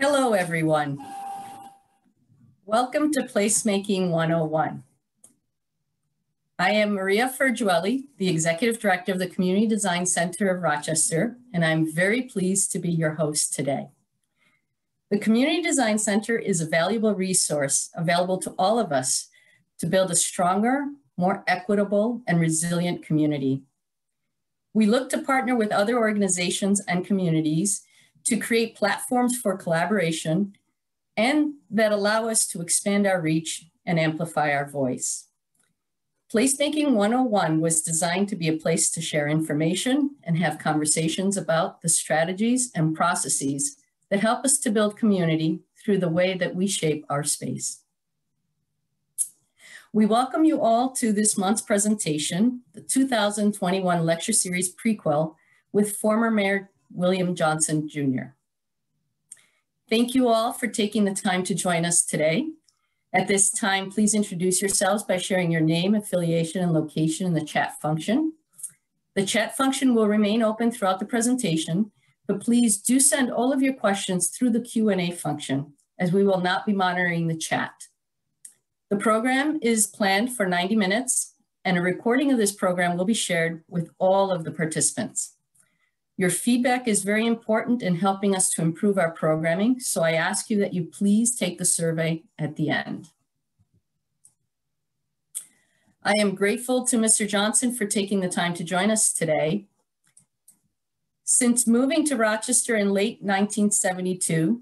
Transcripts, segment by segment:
Hello, everyone. Welcome to Placemaking 101. I am Maria Furgiuele, the Executive Director of the Community Design Center of Rochester, and I'm very pleased to be your host today. The Community Design Center is a valuable resource available to all of us to build a stronger, more equitable, and resilient community. We look to partner with other organizations and communities to create platforms for collaboration and that allow us to expand our reach and amplify our voice. Placemaking 101 was designed to be a place to share information and have conversations about the strategies and processes that help us to build community through the way that we shape our space. We welcome you all to this month's presentation, the 2021 lecture series Prequel with former Mayor William Johnson, Jr. Thank you all for taking the time to join us today. At this time, please introduce yourselves by sharing your name, affiliation, and location in the chat function. The chat function will remain open throughout the presentation, but please do send all of your questions through the Q&A function, as we will not be monitoring the chat. The program is planned for 90 minutes, and a recording of this program will be shared with all of the participants. Your feedback is very important in helping us to improve our programming, so I ask you that you please take the survey at the end. I am grateful to Mr. Johnson for taking the time to join us today. Since moving to Rochester in late 1972,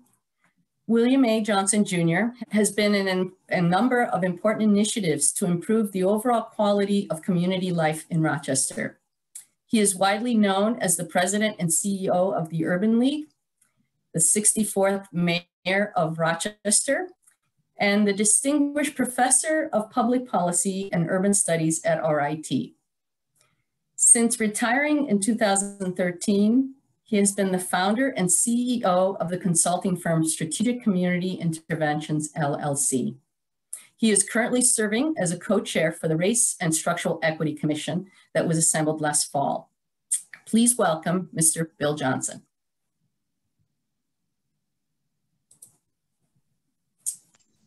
William A. Johnson Jr. has been in a number of important initiatives to improve the overall quality of community life in Rochester. He is widely known as the president and CEO of the Urban League, the 64th mayor of Rochester, and the distinguished professor of public policy and urban studies at RIT. Since retiring in 2013, he has been the founder and CEO of the consulting firm Strategic Community Interventions, LLC. He is currently serving as a co-chair for the Race and Structural Equity Commission that was assembled last fall. Please welcome Mr. Bill Johnson.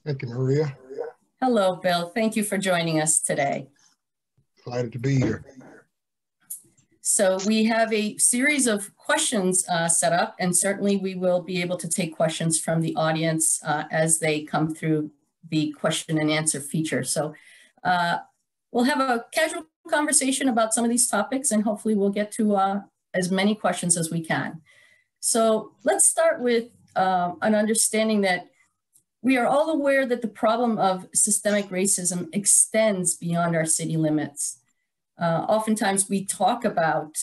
Thank you, Maria. Hello, Bill. Thank you for joining us today. Delighted to be here. So we have a series of questions set up, and certainly we will be able to take questions from the audience as they come through the question and answer feature. So we'll have a casual conversation about some of these topics, and hopefully we'll get to as many questions as we can. So let's start with an understanding that we are all aware that the problem of systemic racism extends beyond our city limits. Oftentimes we talk about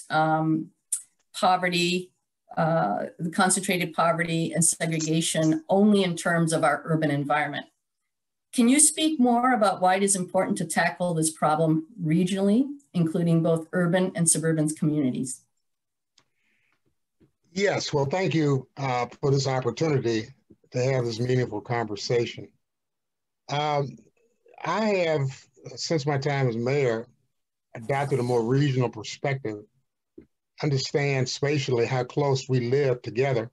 poverty, the concentrated poverty and segregation only in terms of our urban environment. Can you speak more about why it is important to tackle this problem regionally, including both urban and suburban communities? Yes, well, thank you for this opportunity to have this meaningful conversation. I have, since my time as mayor, adopted a more regional perspective, understand spatially how close we live together.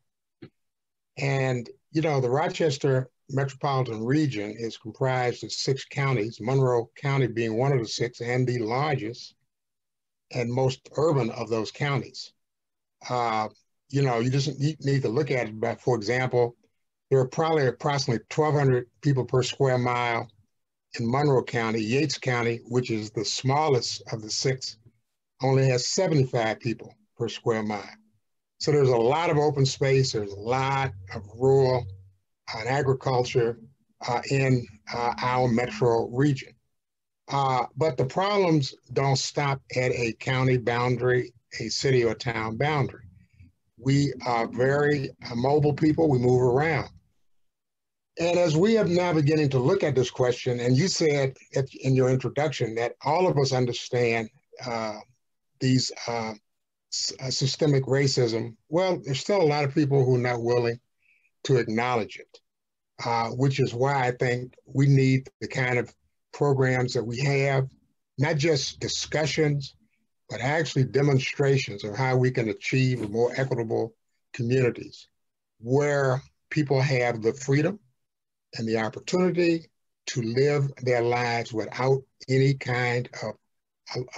And, you know, the Rochester metropolitan region is comprised of 6 counties, Monroe County being one of the 6 and the largest and most urban of those counties. You know, you just need to look at it, but for example, there are probably approximately 1,200 people per square mile in Monroe County. Yates County, which is the smallest of the 6, only has 75 people per square mile. So there's a lot of open space, there's a lot of rural and agriculture in our metro region. But the problems don't stop at a county boundary, a city or town boundary. We are very mobile people, we move around. And as we are now beginning to look at this question, and you said in your introduction that all of us understand these systemic racism, well, there's still a lot of people who are not willing to acknowledge it, which is why I think we need the kind of programs that we have, not just discussions, but actually demonstrations of how we can achieve more equitable communities where people have the freedom and the opportunity to live their lives without any kind of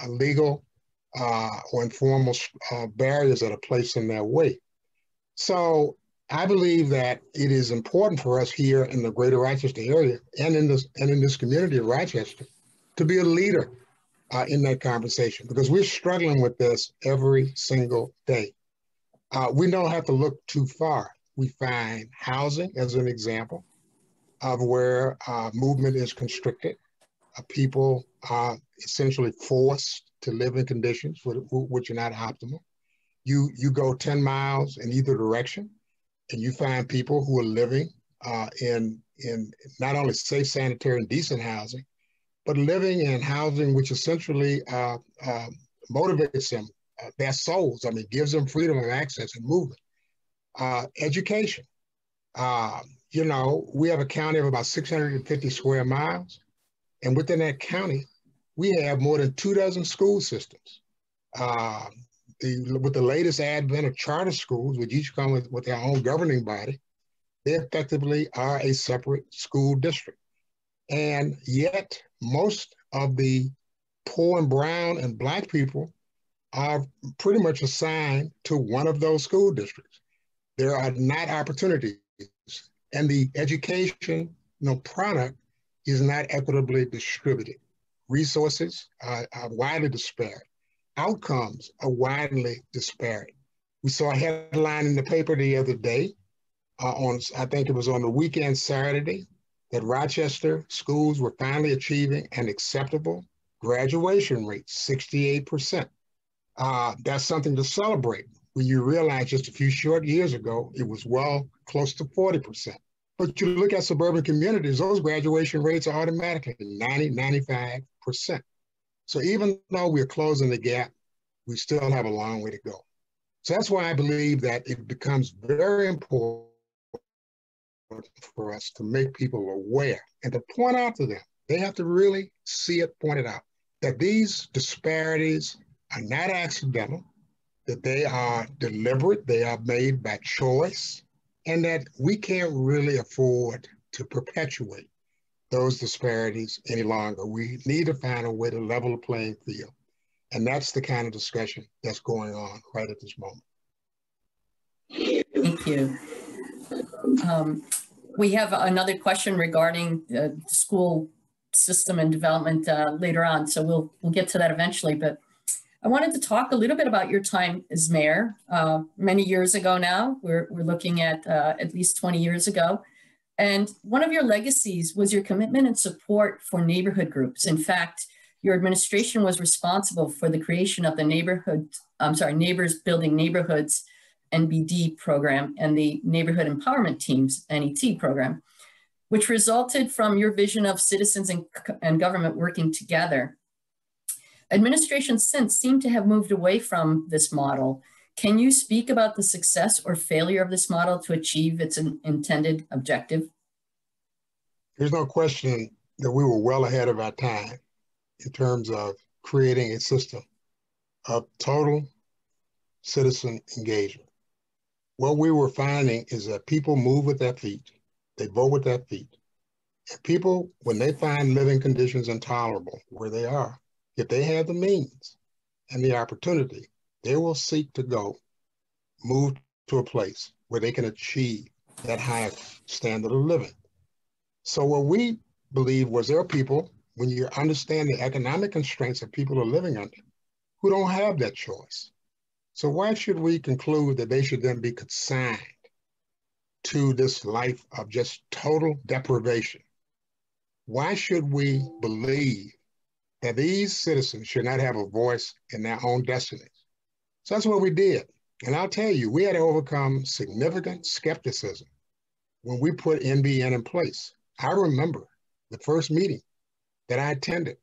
legal or informal barriers that are placed in their way. So I believe that it is important for us here in the greater Rochester area and in this community of Rochester to be a leader in that conversation, because we're struggling with this every single day. We don't have to look too far. We find housing as an example of where movement is constricted. People are essentially forced to live in conditions which are not optimal. You go 10 miles in either direction, and you find people who are living in not only safe, sanitary, and decent housing, but living in housing which essentially motivates them, their souls. I mean, gives them freedom of access and movement. Education. You know, we have a county of about 650 square miles, and within that county, we have more than 24 school systems. With the latest advent of charter schools, which each come with their own governing body, they effectively are a separate school district. And yet, most of the poor and brown and Black people are pretty much assigned to one of those school districts. There are not opportunities, and the education product is not equitably distributed. Resources are widely disparate. Outcomes are widely disparate. We saw a headline in the paper the other day, I think it was on the weekend Saturday, that Rochester schools were finally achieving an acceptable graduation rate, 68%. That's something to celebrate when you realize just a few short years ago, it was well close to 40%. But you look at suburban communities, those graduation rates are automatically 90, 95%. So even though we're closing the gap, we still have a long way to go. So that's why I believe that it becomes very important for us to make people aware and to point out to them. They have to really see it pointed out that these disparities are not accidental, that they are deliberate, they are made by choice, and that we can't really afford to perpetuate those disparities any longer. We need to find a way to level the playing field. And that's the kind of discussion that's going on right at this moment. Thank you. We have another question regarding the school system and development later on, so we'll get to that eventually. But I wanted to talk a little bit about your time as mayor. Many years ago now, we're looking at least 20 years ago. And one of your legacies was your commitment and support for neighborhood groups. In fact, your administration was responsible for the creation of the Neighbors Building Neighborhoods NBD program and the Neighborhood Empowerment Teams NET program, which resulted from your vision of citizens and government working together. Administrations since seem to have moved away from this model. Can you speak about the success or failure of this model to achieve its intended objective? There's no question that we were well ahead of our time in terms of creating a system of total citizen engagement. What we were finding is that people move with their feet, they vote with their feet. And people, when they find living conditions intolerable where they are, if they have the means and the opportunity, they will seek to move to a place where they can achieve that higher standard of living. So what we believe was there are people, when you understand the economic constraints that people are living under, who don't have that choice. So why should we conclude that they should then be consigned to this life of just total deprivation? Why should we believe that these citizens should not have a voice in their own destinies? So that's what we did. And I'll tell you, we had to overcome significant skepticism when we put NBN in place. I remember the first meeting that I attended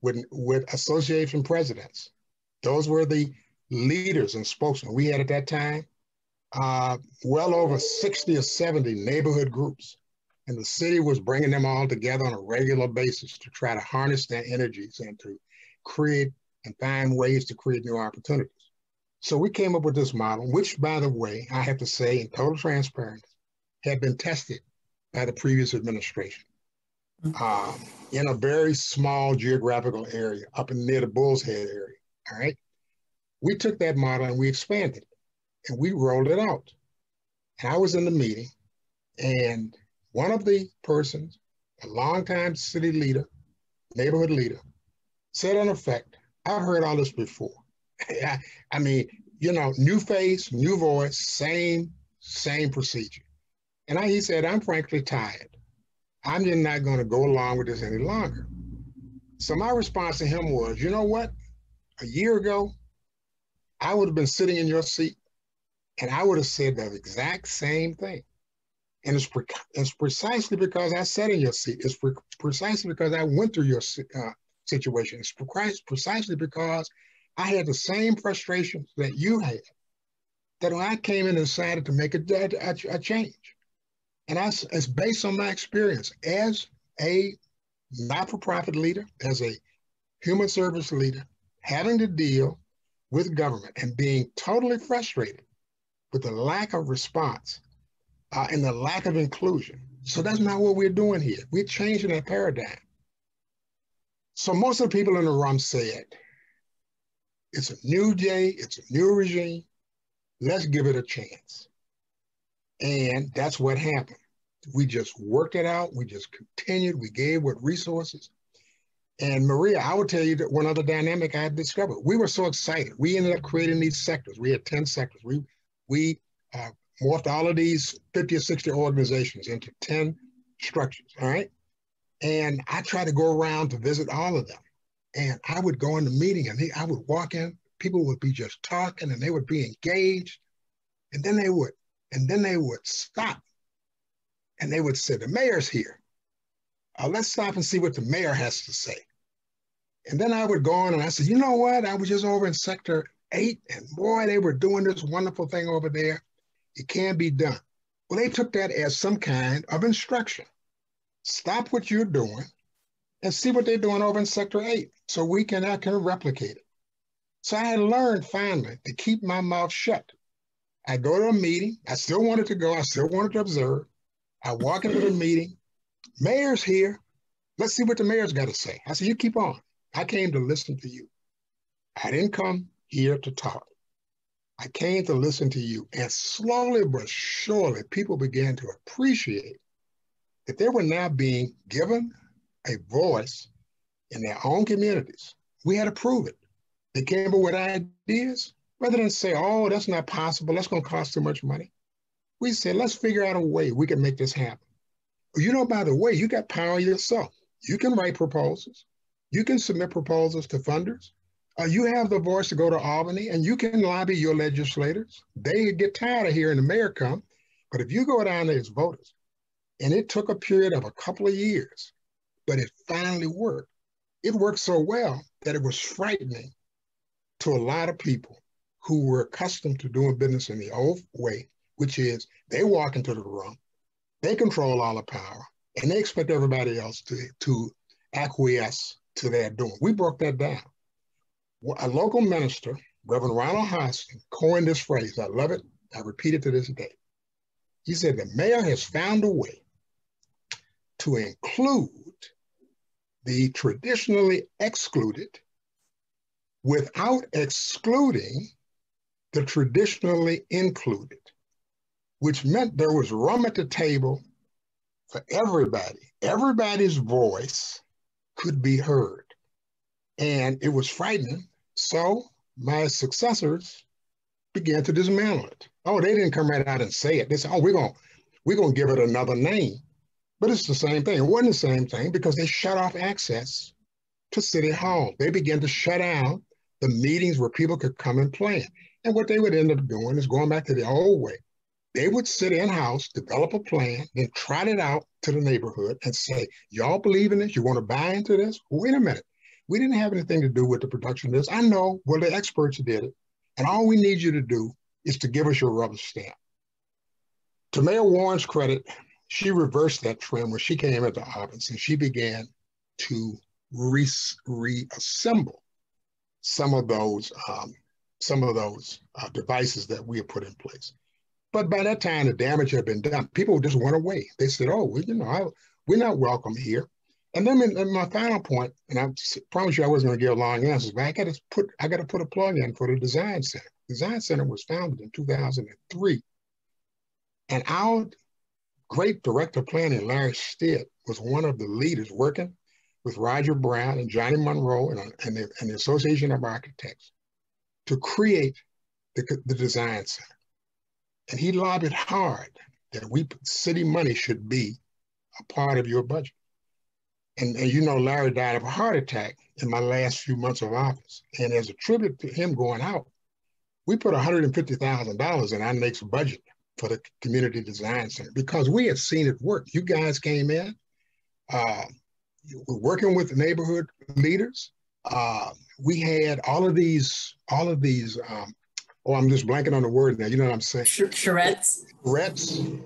with association presidents. Those were the leaders and spokesmen. We had at that time well over 60 or 70 neighborhood groups. And the city was bringing them all together on a regular basis to try to harness their energies and to create and find ways to create new opportunities. So we came up with this model, which, by the way, I have to say in total transparency, had been tested by the previous administration in a very small geographical area up near the Bull's Head area, all right? We took that model and we expanded it and we rolled it out. And I was in the meeting and one of the persons, a longtime city leader, neighborhood leader, said in effect, I've heard all this before. I mean, you know, new face, new voice, same procedure. And he said, I'm frankly tired. I'm just not going to go along with this any longer. So my response to him was, you know what? A year ago, I would have been sitting in your seat and I would have said the exact same thing. And it's precisely because I sat in your seat. It's precisely because I went through your situation. It's precisely because I had the same frustrations that you had, that when I came in and decided to make a change. And it's based on my experience as a not-for-profit leader, as a human service leader, having to deal with government and being totally frustrated with the lack of response and the lack of inclusion. So that's not what we're doing here. We're changing that paradigm. So most of the people in the room said, it's a new day, it's a new regime, let's give it a chance. And that's what happened. We just worked it out, we just continued, we gave what resources. And Maria, I would tell you that one other dynamic I had discovered. We were so excited. We ended up creating these sectors. We had 10 sectors. We morphed all of these 50 or 60 organizations into 10 structures, all right? And I tried to go around to visit all of them. And I would go in the meeting and I would walk in, people would be just talking and they would be engaged. And then they would stop and they would say, the mayor's here. Let's stop and see what the mayor has to say. And then I would go on and I said, you know what? I was just over in Sector 8 and boy, they were doing this wonderful thing over there. It can be done. Well, they took that as some kind of instruction. Stop what you're doing and see what they're doing over in Sector 8 so I can replicate it. So I had learned finally to keep my mouth shut. I go to a meeting. I still wanted to go. I still wanted to observe. I walk into the meeting. Mayor's here. Let's see what the mayor's got to say. I said, you keep on. I came to listen to you. I didn't come here to talk. I came to listen to you. And slowly but surely, people began to appreciate that they were now being given a voice in their own communities. We had to prove it. They came up with ideas, rather than say, oh, that's not possible, that's going to cost too much money. We said, let's figure out a way we can make this happen. You know, by the way, you got power yourself. You can write proposals. You can submit proposals to funders. You have the voice to go to Albany and you can lobby your legislators. They get tired of hearing the mayor come. But if you go down there as voters, and it took a period of a couple of years, but it finally worked. It worked so well that it was frightening to a lot of people who were accustomed to doing business in the old way, which is they walk into the room, they control all the power, and they expect everybody else to acquiesce to their doing. We broke that down. A local minister, Reverend Ronald Hostin, coined this phrase. I love it. I repeat it to this day. He said, the mayor has found a way to include the traditionally excluded without excluding the traditionally included, which meant there was room at the table for everybody. Everybody's voice could be heard. And it was frightening. So my successors began to dismantle it. Oh, they didn't come right out and say it. They said, oh, we're gonna give it another name. But it's the same thing. It wasn't the same thing because they shut off access to City Hall. They began to shut down the meetings where people could come and plan. And what they would end up doing is going back to the old way. They would sit in-house, develop a plan, then trot it out to the neighborhood and say, y'all believe in this? You want to buy into this? Wait a minute. We didn't have anything to do with the production of this. I know, well, the experts did it. And all we need you to do is to give us your rubber stamp. To Mayor Warren's credit, she reversed that trend when she came into office and she began to reassemble some of those devices that we have put in place. But by that time, the damage had been done. People just went away. They said, oh, well, you know, we're not welcome here. And then in my final point, and I promise you I wasn't going to give long answers, but I got to put a plug in for the Design Center. Design Center was founded in 2003. And our great director of planning, Larry Stitt, was one of the leaders working with Roger Brown and Johnny Monroe and the Association of Architects to create the Design Center. And he lobbied hard that city money should be a part of your budget. And you know, Larry died of a heart attack in my last few months of office. And as a tribute to him going out, we put $150,000 in our next budget for the Community Design Center because we had seen it work. You guys came in, we're working with the neighborhood leaders. We had all of these, oh, I'm just blanking on the word now. You know what I'm saying? Charrettes. Charrettes,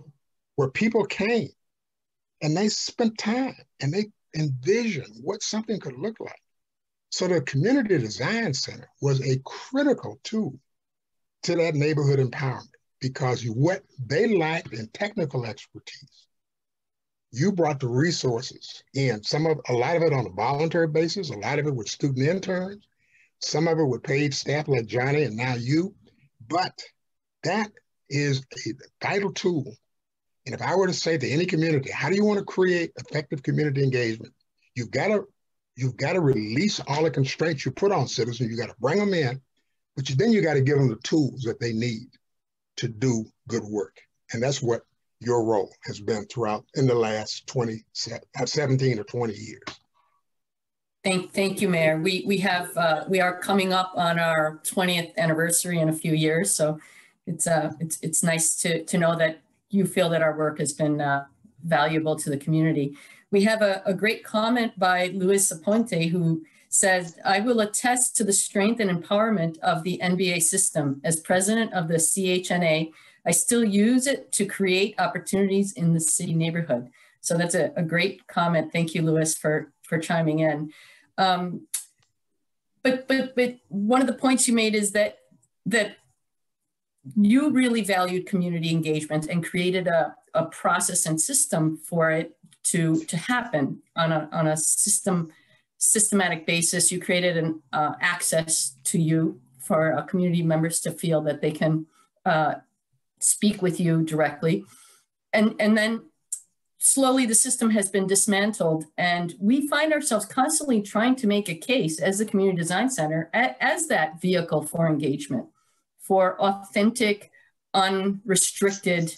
where people came and they spent time and they envisioned what something could look like. So the Community Design Center was a critical tool to that neighborhood empowerment because what they lacked in technical expertise, you brought the resources in. A lot of it on a voluntary basis, a lot of it with student interns, some of it with paid staff like Johnny and now you. But that is a vital tool. And if I were to say to any community, how do you want to create effective community engagement? You've got to release all the constraints you put on citizens. You got to bring them in, but then you got to give them the tools that they need to do good work. And that's what your role has been throughout in the last 17 or 20 years. Thank you, Mayor. We are coming up on our 20th anniversary in a few years, so it's nice to know that you feel that our work has been valuable to the community. We have a great comment by Luis Aponte who says, I will attest to the strength and empowerment of the NBA system. As president of the CHNA, I still use it to create opportunities in the city neighborhood. So that's a great comment. Thank you, Luis, for chiming in. But one of the points you made is that you really valued community engagement and created a process and system for it to happen on a systematic basis. You created an access to you for community members to feel that they can speak with you directly. And then slowly the system has been dismantled, and we find ourselves constantly trying to make a case as the Community Design Center as that vehicle for engagement, for authentic, unrestricted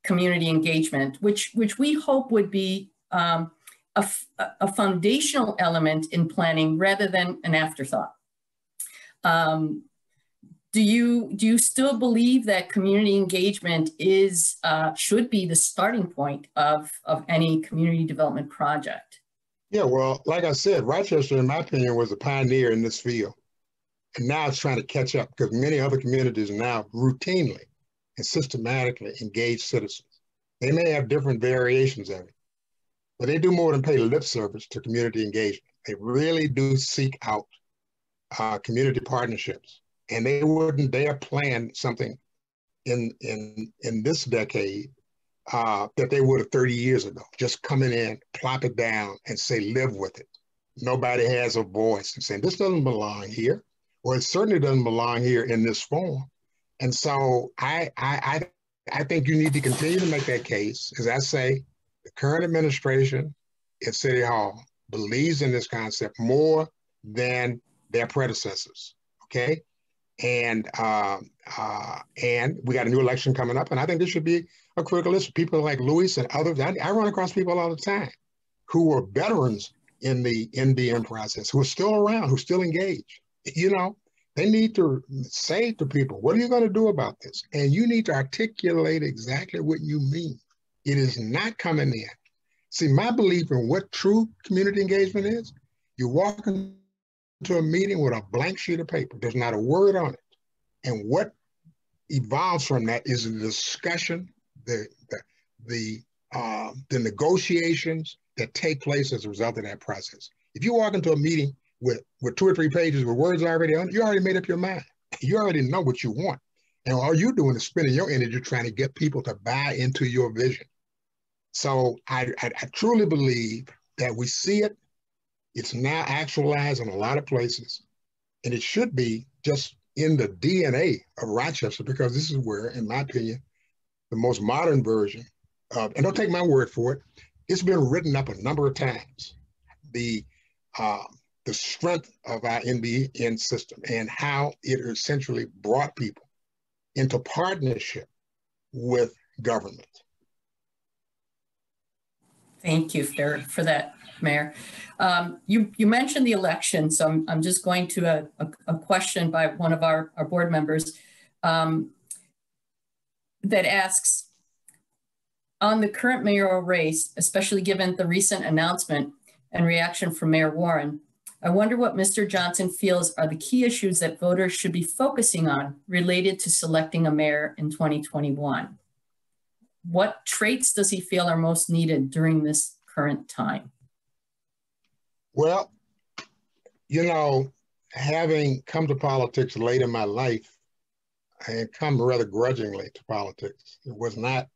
community engagement, which we hope would be a foundational element in planning rather than an afterthought. Do you still believe that community engagement should be the starting point of any community development project? Yeah, well, like I said, Rochester, in my opinion, was a pioneer in this field. And now it's trying to catch up because many other communities now routinely and systematically engage citizens. They may have different variations of it, but they do more than pay lip service to community engagement. They really do seek out community partnerships. And they wouldn't dare plan something in this decade that they would have 30 years ago. Just coming in, plop it down, and say, live with it. Nobody has a voice and saying, this doesn't belong here, or it certainly doesn't belong here in this form. And so I think you need to continue to make that case. As I say, the current administration at City Hall believes in this concept more than their predecessors, okay? And we got a new election coming up, and I think this should be a critical issue. People like Luis and others, I run across people all the time who were veterans in the NDM process, who are still around, who still engaged. You know, they need to say to people, what are you going to do about this? And you need to articulate exactly what you mean. It is not coming in. See, my belief in what true community engagement is, you walk into a meeting with a blank sheet of paper. There's not a word on it. And what evolves from that is the discussion, the negotiations that take place as a result of that process. If you walk into a meeting with 2 or 3 pages with words already on it, you already made up your mind. You already know what you want. And all you're doing is spending your energy trying to get people to buy into your vision. So I truly believe that we see it. It's now actualized in a lot of places. And it should be just in the DNA of Rochester, because this is where, in my opinion, the most modern version of, and don't take my word for it, it's been written up a number of times. The strength of our NBN system and how it essentially brought people into partnership with government. Thank you for that, Mayor. You mentioned the election, so I'm just going to a question by one of our board members that asks, on the current mayoral race, especially given the recent announcement and reaction from Mayor Warren, I wonder what Mr. Johnson feels are the key issues that voters should be focusing on related to selecting a mayor in 2021. What traits does he feel are most needed during this current time? Well, you know, having come to politics late in my life, I had come rather grudgingly to politics. It was not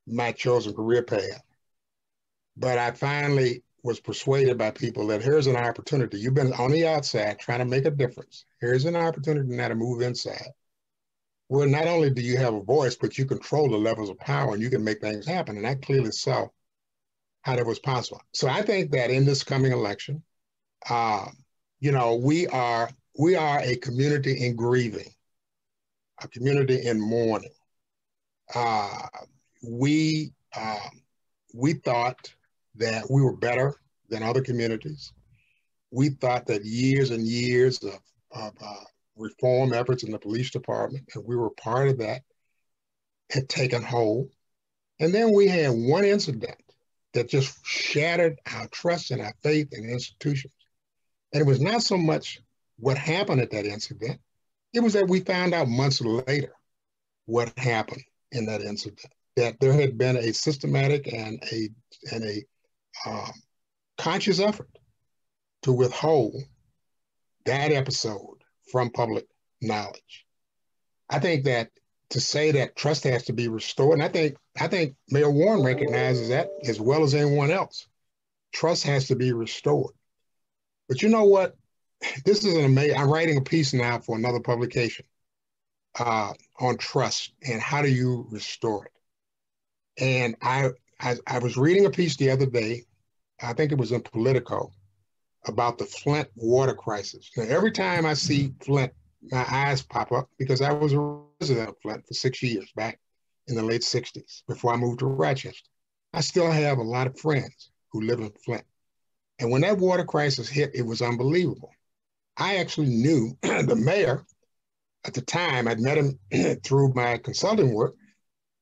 my chosen career path. But I finally was persuaded by people that here's an opportunity. You've been on the outside trying to make a difference. Here's an opportunity now to move inside, where not only do you have a voice, but you control the levels of power and you can make things happen. And I clearly saw how that was possible. So I think that in this coming election, you know, we are a community in grieving, a community in mourning. We thought that we were better than other communities. We thought that years and years of reform efforts in the police department, and we were part of that, had taken hold. And then we had one incident that just shattered our trust and our faith in institutions. And it was not so much what happened at that incident, it was that we found out months later what happened in that incident, that there had been a systematic and a conscious effort to withhold that episode from public knowledge. I think that to say that trust has to be restored, and I think Mayor Warren recognizes that as well as anyone else. Trust has to be restored. But you know what? This is an amazing, I'm writing a piece now for another publication on trust and how do you restore it. And I was reading a piece the other day, I think it was in Politico, about the Flint water crisis. Now, every time I see Flint, my eyes pop up because I was a resident of Flint for 6 years back in the late 60s before I moved to Rochester. I still have a lot of friends who live in Flint. And when that water crisis hit, it was unbelievable. I actually knew the mayor at the time. I'd met him through my consulting work,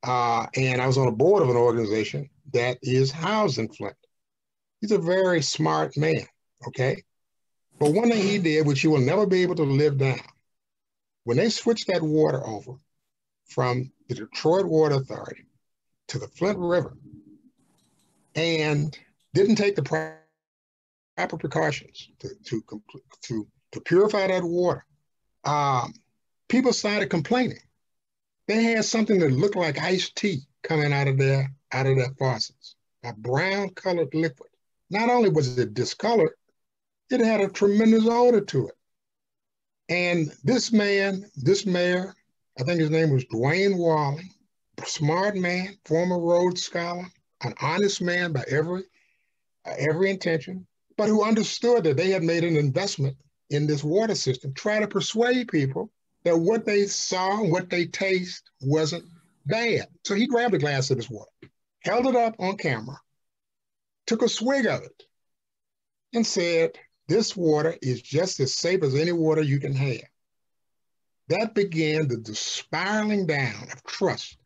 and I was on a board of an organization that is housed in Flint. He's a very smart man, okay? But one thing he did, which you will never be able to live down, when they switched that water over from the Detroit Water Authority to the Flint River and didn't take the proper precautions to purify that water, people started complaining. They had something that looked like iced tea coming out of their faucets, a brown colored liquid. Not only was it discolored, it had a tremendous odor to it. And this mayor, I think his name was Dwayne Wally, a smart man, former Rhodes Scholar, an honest man by every intention, but who understood that they had made an investment in this water system, try to persuade people that what they saw, what they taste wasn't bad. So he grabbed a glass of this water, held it up on camera, took a swig of it, and said, this water is just as safe as any water you can have. That began the spiraling down of trust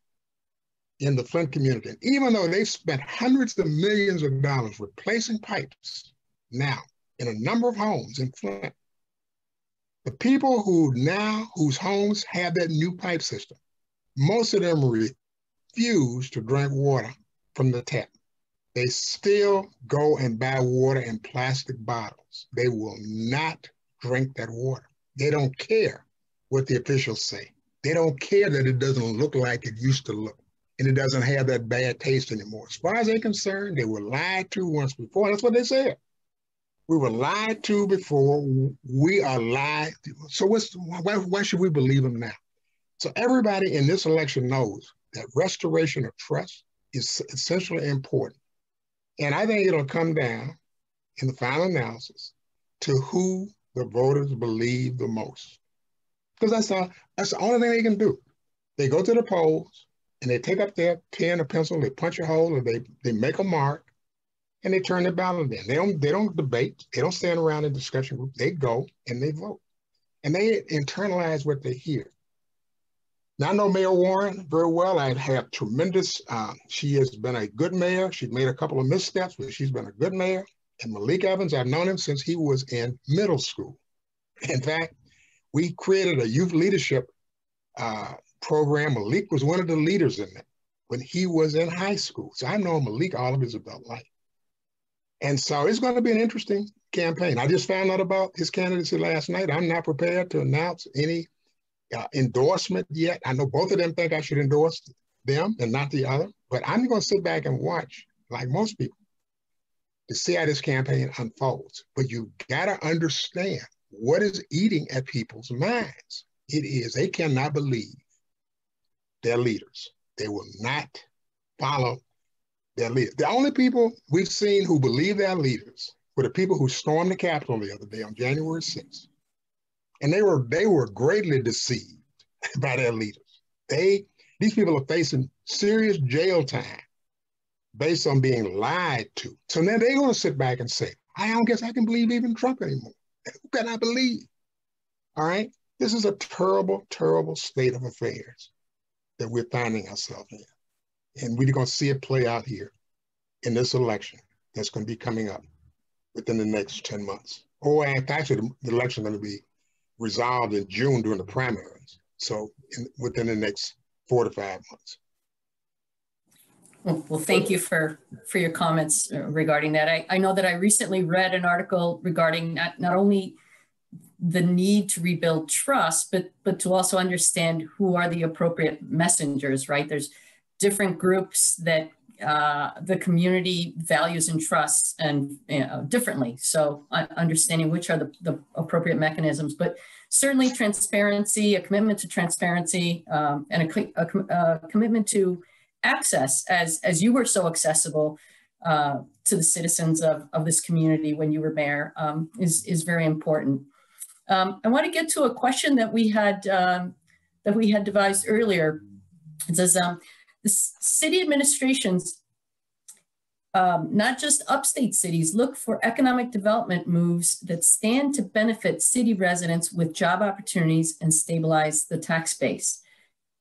in the Flint community. And even though they've spent hundreds of millions of dollars replacing pipes now in a number of homes in Flint, the people whose homes have that new pipe system, most of them refuse to drink water from the tap. They still go and buy water in plastic bottles. They will not drink that water. They don't care what the officials say. They don't care that it doesn't look like it used to look, and it doesn't have that bad taste anymore. As far as they're concerned, they were lied to once before. That's what they said. We were lied to before. We are lied to. So why should we believe them now? So everybody in this election knows that restoration of trust is essentially important. And I think it'll come down in the final analysis to who the voters believe the most. Because that's the only thing they can do. They go to the polls and they take up their pen or pencil, they punch a hole, or they make a mark, and they turn their ballot in. They don't debate, they don't stand around in discussion group. They go and they vote. And they internalize what they hear. Now, I know Mayor Warren very well. I have tremendous, she has been a good mayor. She's made a couple of missteps, but she's been a good mayor. And Malik Evans, I've known him since he was in middle school. In fact, we created a youth leadership program. Malik was one of the leaders in that when he was in high school. So I've known Malik all of his adult life. And so it's going to be an interesting campaign. I just found out about his candidacy last night. I'm not prepared to announce any endorsement yet. I know both of them think I should endorse them and not the other, but I'm going to sit back and watch, like most people, to see how this campaign unfolds. But you got to understand what is eating at people's minds. It is, they cannot believe their leaders. They will not follow their leaders. The only people we've seen who believe their leaders were the people who stormed the Capitol the other day on January 6th. And they were greatly deceived by their leaders. These people are facing serious jail time based on being lied to. So now they're going to sit back and say, I don't guess I can believe even Trump anymore. Who can I believe? All right? This is a terrible, terrible state of affairs that we're finding ourselves in. And we're going to see it play out here in this election that's going to be coming up within the next 10 months. Or actually, the election is going to be resolved in June during the primaries. So within the next 4 to 5 months. Well, thank you for your comments regarding that. I know that I recently read an article regarding not only the need to rebuild trust, but to also understand who are the appropriate messengers, right? There's different groups that the community values and trusts and differently. So understanding which are the appropriate mechanisms, but certainly transparency, a commitment to transparency, and a commitment to access, as you were so accessible to the citizens of this community when you were mayor, is very important. I want to get to a question that we had devised earlier. It says, the city administrations, not just upstate cities, look for economic development moves that stand to benefit city residents with job opportunities and stabilize the tax base.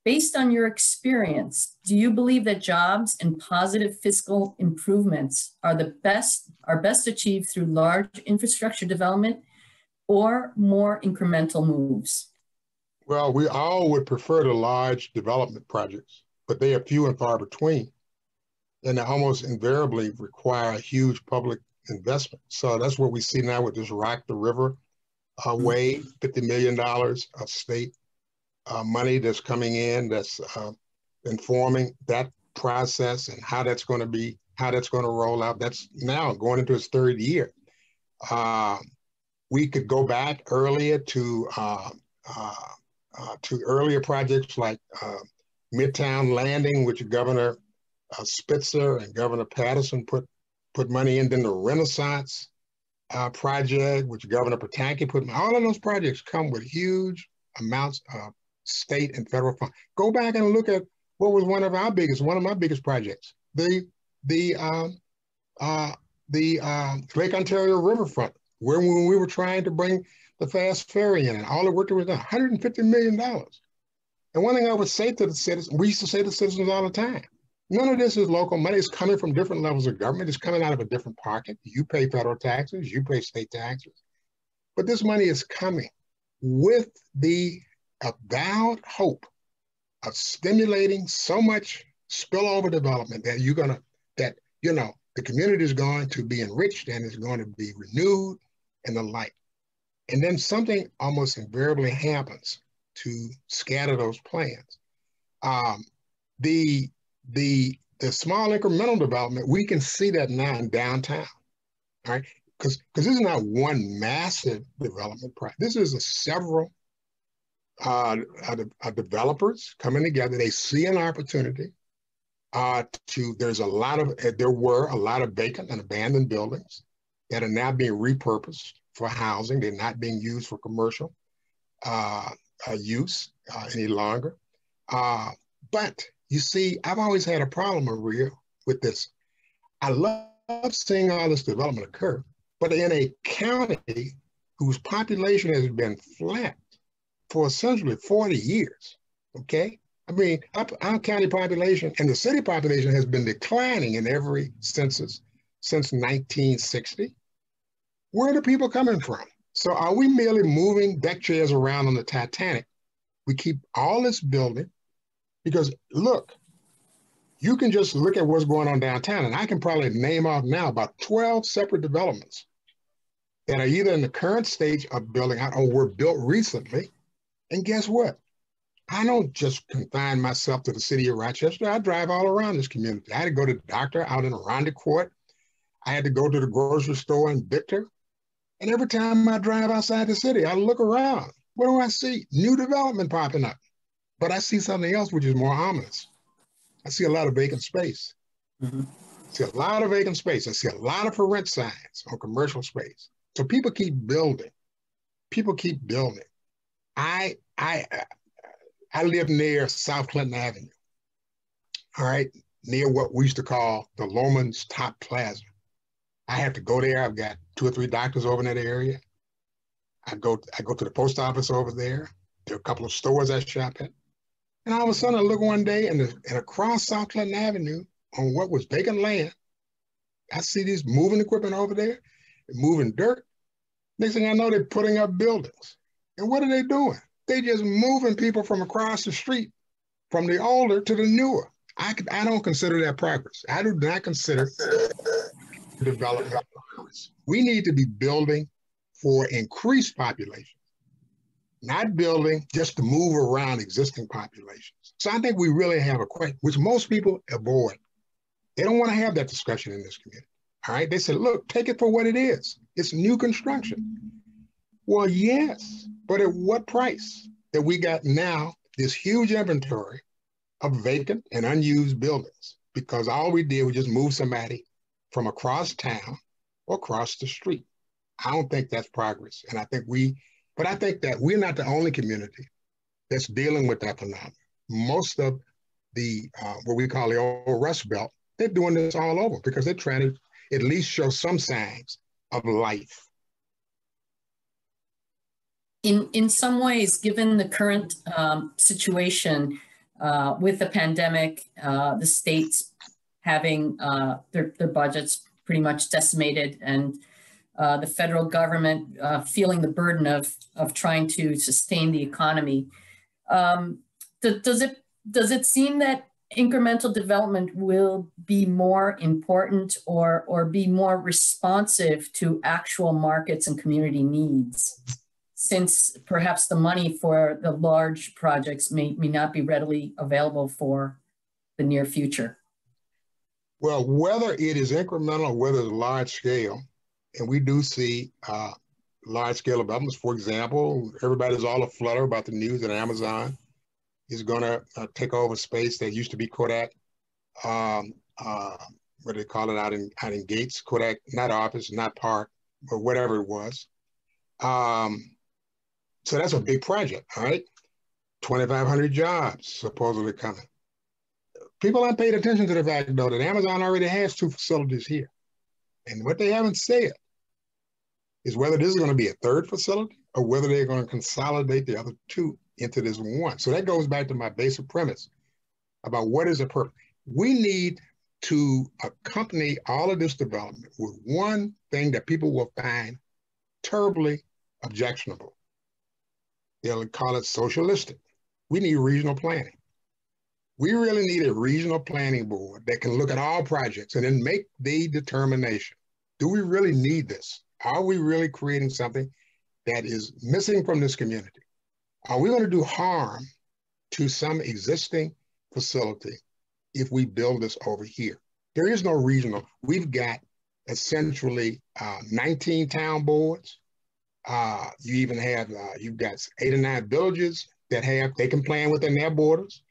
Based on your experience, do you believe that jobs and positive fiscal improvements are best achieved through large infrastructure development or more incremental moves? Well, we all would prefer the large development projects, but they are few and far between, and they almost invariably require a huge public investment. So that's what we see now with this Rock the River wave, $50 million of state money that's coming in, that's informing that process and how that's going to roll out. That's now going into its third year. We could go back earlier to earlier projects like Midtown Landing, which Governor Spitzer and Governor Patterson put money in. Then the Renaissance project, which Governor Pataki put. All of those projects come with huge amounts of state and federal funds. Go back and look at what was one of my biggest projects, the Lake Ontario Riverfront, where when we were trying to bring the fast ferry in and all the work that was done, $150 million. And one thing I would say to the citizens, we used to say to citizens all the time, none of this is local money. It's coming from different levels of government. It's coming out of a different pocket. You pay federal taxes, you pay state taxes. But this money is coming with the avowed hope of stimulating so much spillover development that the community is going to be enriched and is going to be renewed and the like. And then something almost invariably happens to scatter those plans. The small incremental development, we can see that now in downtown, all right? Because this is not one massive development project. This is several developers coming together. They see an opportunity there were a lot of vacant and abandoned buildings that are now being repurposed for housing. They're not being used for commercial use any longer. But you see, I've always had a problem, Maria, with this. I love seeing all this development occur, but in a county whose population has been flat for essentially 40 years, okay? I mean, our county population and the city population has been declining in every census since 1960. Where are the people coming from? So are we merely moving deck chairs around on the Titanic? We keep all this building because look, you can just look at what's going on downtown, and I can probably name off now about 12 separate developments that are either in the current stage of building out or were built recently. And guess what? I don't just confine myself to the city of Rochester. I drive all around this community. I had to go to the doctor out in Rondequoit. I had to go to the grocery store in Victor. And every time I drive outside the city, I look around. What do I see? New development popping up. But I see something else which is more ominous. I see a lot of vacant space. Mm-hmm. I see a lot of vacant space. I see a lot of for rent signs on commercial space. So people keep building. People keep building. I live near South Clinton Avenue, all right, near what we used to call the Loman's Top Plaza. I have to go there. I've got 2 or 3 doctors over in that area. I go to the post office over there. There are a couple of stores I shop at. And all of a sudden I look one day and across South Clinton Avenue on what was vacant land, I see these moving equipment over there, moving dirt. Next thing I know, they're putting up buildings. And what are they doing? They just moving people from across the street, from the older to the newer. I don't consider that progress. I do not consider development progress. We need to be building for increased population, not building just to move around existing populations. So I think we really have a question, which most people avoid. They don't want to have that discussion in this community. All right, they said, look, take it for what it is. It's new construction. Well, yes, but at what price? That we got now this huge inventory of vacant and unused buildings because all we did was just move somebody from across town or across the street. I don't think that's progress. And I think that we're not the only community that's dealing with that phenomenon. Most of the, what we call the old Rust Belt, they're doing this all over because they're trying to at least show some signs of life. In some ways, given the current situation with the pandemic, the states having their budgets pretty much decimated, and the federal government feeling the burden of trying to sustain the economy, does it seem that incremental development will be more important or be more responsive to actual markets and community needs, since perhaps the money for the large projects may not be readily available for the near future? Well, whether it is incremental or whether it's large scale, and we do see large scale developments, for example, everybody's all aflutter about the news that Amazon is going to take over space that used to be Kodak, what do they call it out in Gates, Kodak, not office, not park, but whatever it was. So that's a big project, all right? 2,500 jobs supposedly coming. People aren't paying attention to the fact, though, that Amazon already has 2 facilities here. And what they haven't said is whether this is going to be a 3rd facility or whether they're going to consolidate the other 2 into this one. So that goes back to my basic premise about what is the purpose. We need to accompany all of this development with one thing that people will find terribly objectionable. They'll call it socialistic. We need regional planning. We really need a regional planning board that can look at all projects and then make the determination. Do we really need this? Are we really creating something that is missing from this community? Are we going to do harm to some existing facility if we build this over here? There is no regional. We've got essentially 19 town boards. You even have, you've got 8 or 9 villages that they can plan within their borders,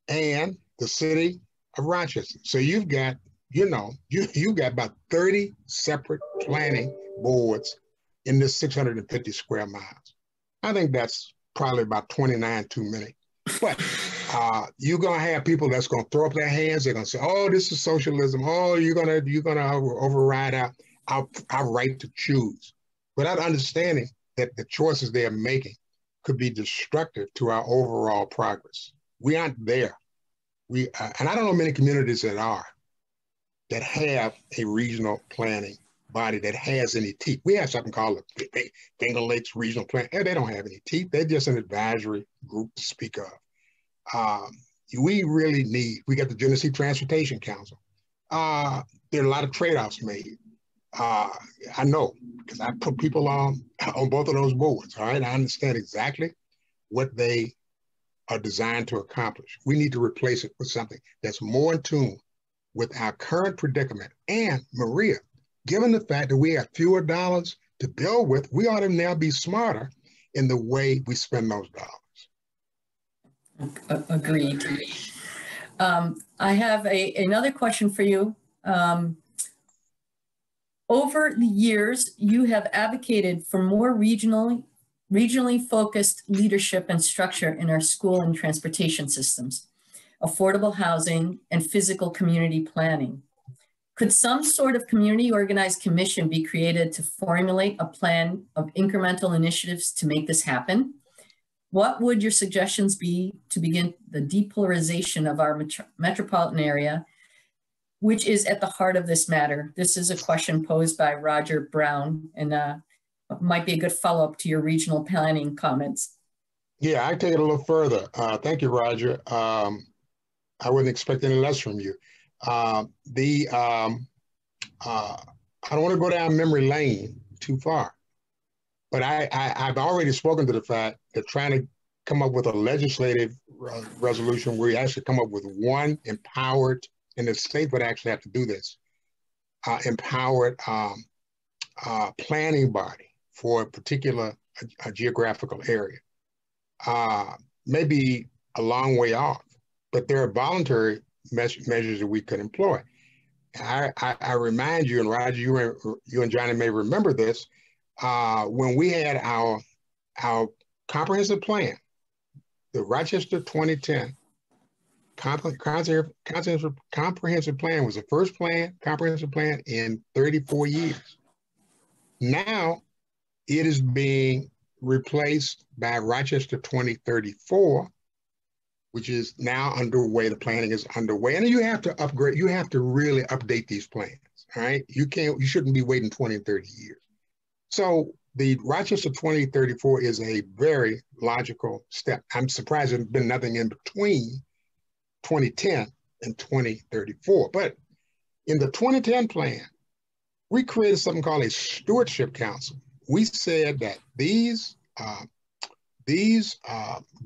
and the city of Rochester. So you've got, you've got about 30 separate planning boards in this 650 square miles. I think that's probably about 29 too many. But you're gonna have people that's gonna throw up their hands. They're gonna say, "Oh, this is socialism. Oh, you're gonna override our right to choose," without understanding that the choices they are making could be destructive to our overall progress. We aren't there. And I don't know many communities that have a regional planning body that has any teeth. We have something called the Finger Lakes Regional Plan. They don't have any teeth. They're just an advisory group to speak of. We got the Genesee Transportation Council. There are a lot of trade-offs made. I know, because I put people on both of those boards, all right? I understand exactly what they are designed to accomplish. We need to replace it with something that's more in tune with our current predicament. And Maria, given the fact that we have fewer dollars to build with, we ought to now be smarter in the way we spend those dollars. Agreed. I have another question for you. Over the years, you have advocated for more regionally focused leadership and structure in our school and transportation systems, affordable housing, and physical community planning. Could some sort of community organized commission be created to formulate a plan of incremental initiatives to make this happen? What would your suggestions be to begin the depolarization of our metropolitan area, which is at the heart of this matter? This is a question posed by Roger Brown, and might be a good follow-up to your regional planning comments. Yeah, I take it a little further. Thank you, Roger. I wouldn't expect any less from you. I don't want to go down memory lane too far, but I've already spoken to the fact that trying to come up with a legislative resolution where you actually come up with one empowered, and the state would actually have to do this, empowered planning body for a particular geographical area. Maybe a long way off, but there are voluntary measures that we could employ. I remind you, and Roger, you and Johnny may remember this, when we had our comprehensive plan, the Rochester 2010 comprehensive plan was the first comprehensive plan in 34 years. Now it is being replaced by Rochester 2034, which is now underway. The planning is underway, and you have to upgrade. You have to really update these plans. All right, you shouldn't be waiting 20 and 30 years. So the Rochester 2034 is a very logical step. I'm surprised there's been nothing in between 2010 and 2034. But in the 2010 plan, we created something called a Stewardship Council. We said that these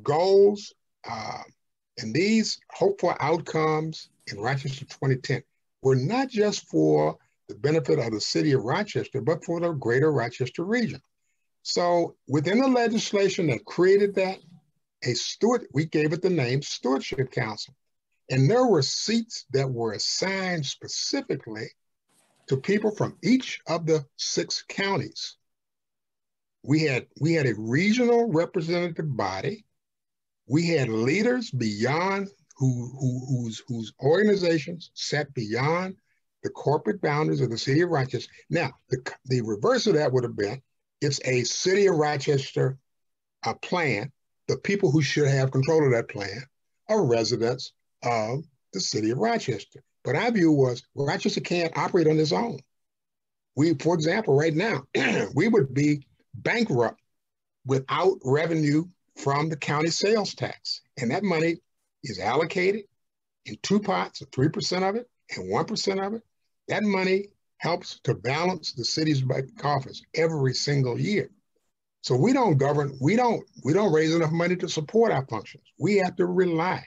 goals and these hopeful outcomes in Rochester 2010 were not just for the benefit of the city of Rochester, but for the greater Rochester region. So within the legislation that created that, we gave it the name Stewardship Council. And there were seats that were assigned specifically to people from each of the 6 counties. We had a regional representative body. We had leaders beyond whose organizations sat beyond the corporate boundaries of the city of Rochester. Now, the reverse of that would have been, it's a city of Rochester plan. The people who should have control of that plan are residents of the city of Rochester. But our view was Rochester can't operate on its own. For example, right now, we would be bankrupt without revenue from the county sales tax. And that money is allocated in 2 pots, 3% of it and 1% of it. That money helps to balance the city's coffers every single year. So we don't govern, we don't raise enough money to support our functions. We have to rely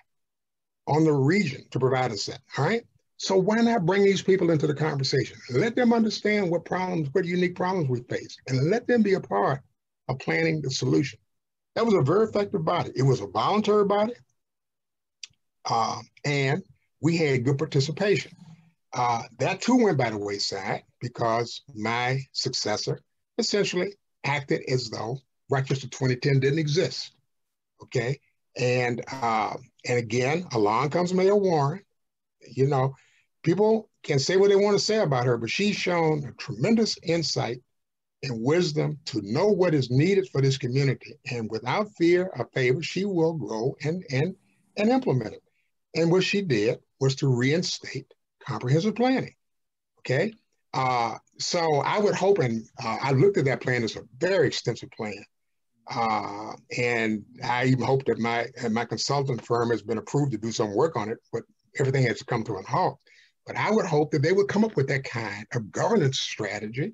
on the region to provide us that, all right? So why not bring these people into the conversation? Let them understand what unique problems we face, and let them be a part of planning the solution. That was a very effective body. It was a voluntary body, and we had good participation. That too went by the wayside because my successor essentially acted as though Rochester 2010 didn't exist, okay? And again, along comes Mayor Warren. You know, people can say what they want to say about her, but she's shown a tremendous insight and wisdom to know what is needed for this community. And without fear or favor, she will grow and implement it. And what she did was to reinstate comprehensive planning, okay? So I would hope, and I looked at that plan as a very extensive plan. And I even hope that my consultant firm has been approved to do some work on it, but everything has to come to a halt. But I would hope that they would come up with that kind of governance strategy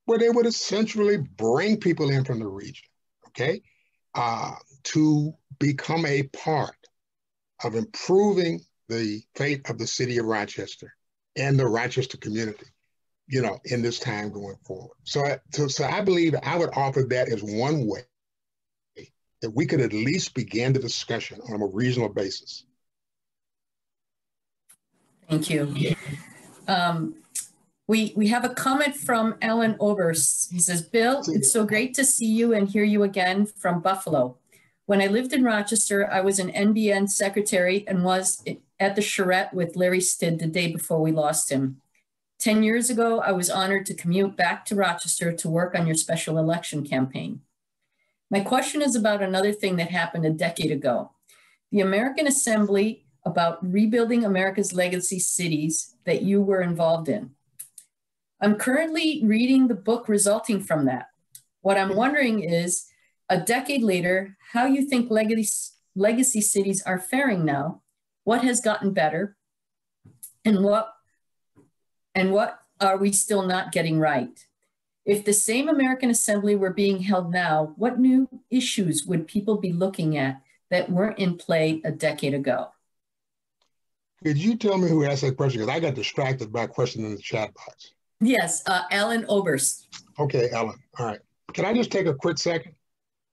where they would essentially bring people in from the region, okay, to become a part of improving the fate of the city of Rochester and the Rochester community, you know, in this time going forward. So I believe I would offer that as one way that we could at least begin the discussion on a regional basis. Thank you. We have a comment from Alan Oberst. He says, Bill, it's so great to see you and hear you again from Buffalo. When I lived in Rochester, I was an NBN secretary and was at the charrette with Larry Stidd the day before we lost him. 10 years ago, I was honored to commute back to Rochester to work on your special election campaign. My question is about another thing that happened a decade ago. The American Assembly about rebuilding America's legacy cities that you were involved in. I'm currently reading the book resulting from that. What I'm wondering is, a decade later, how you think legacy cities are faring now, what has gotten better, and what are we still not getting right? If the same American Assembly were being held now, what new issues would people be looking at that weren't in play a decade ago? Could you tell me who asked that question? Because I got distracted by a question in the chat box. Yes, Alan Oberst. Okay, Alan. All right. Can I just take a quick second?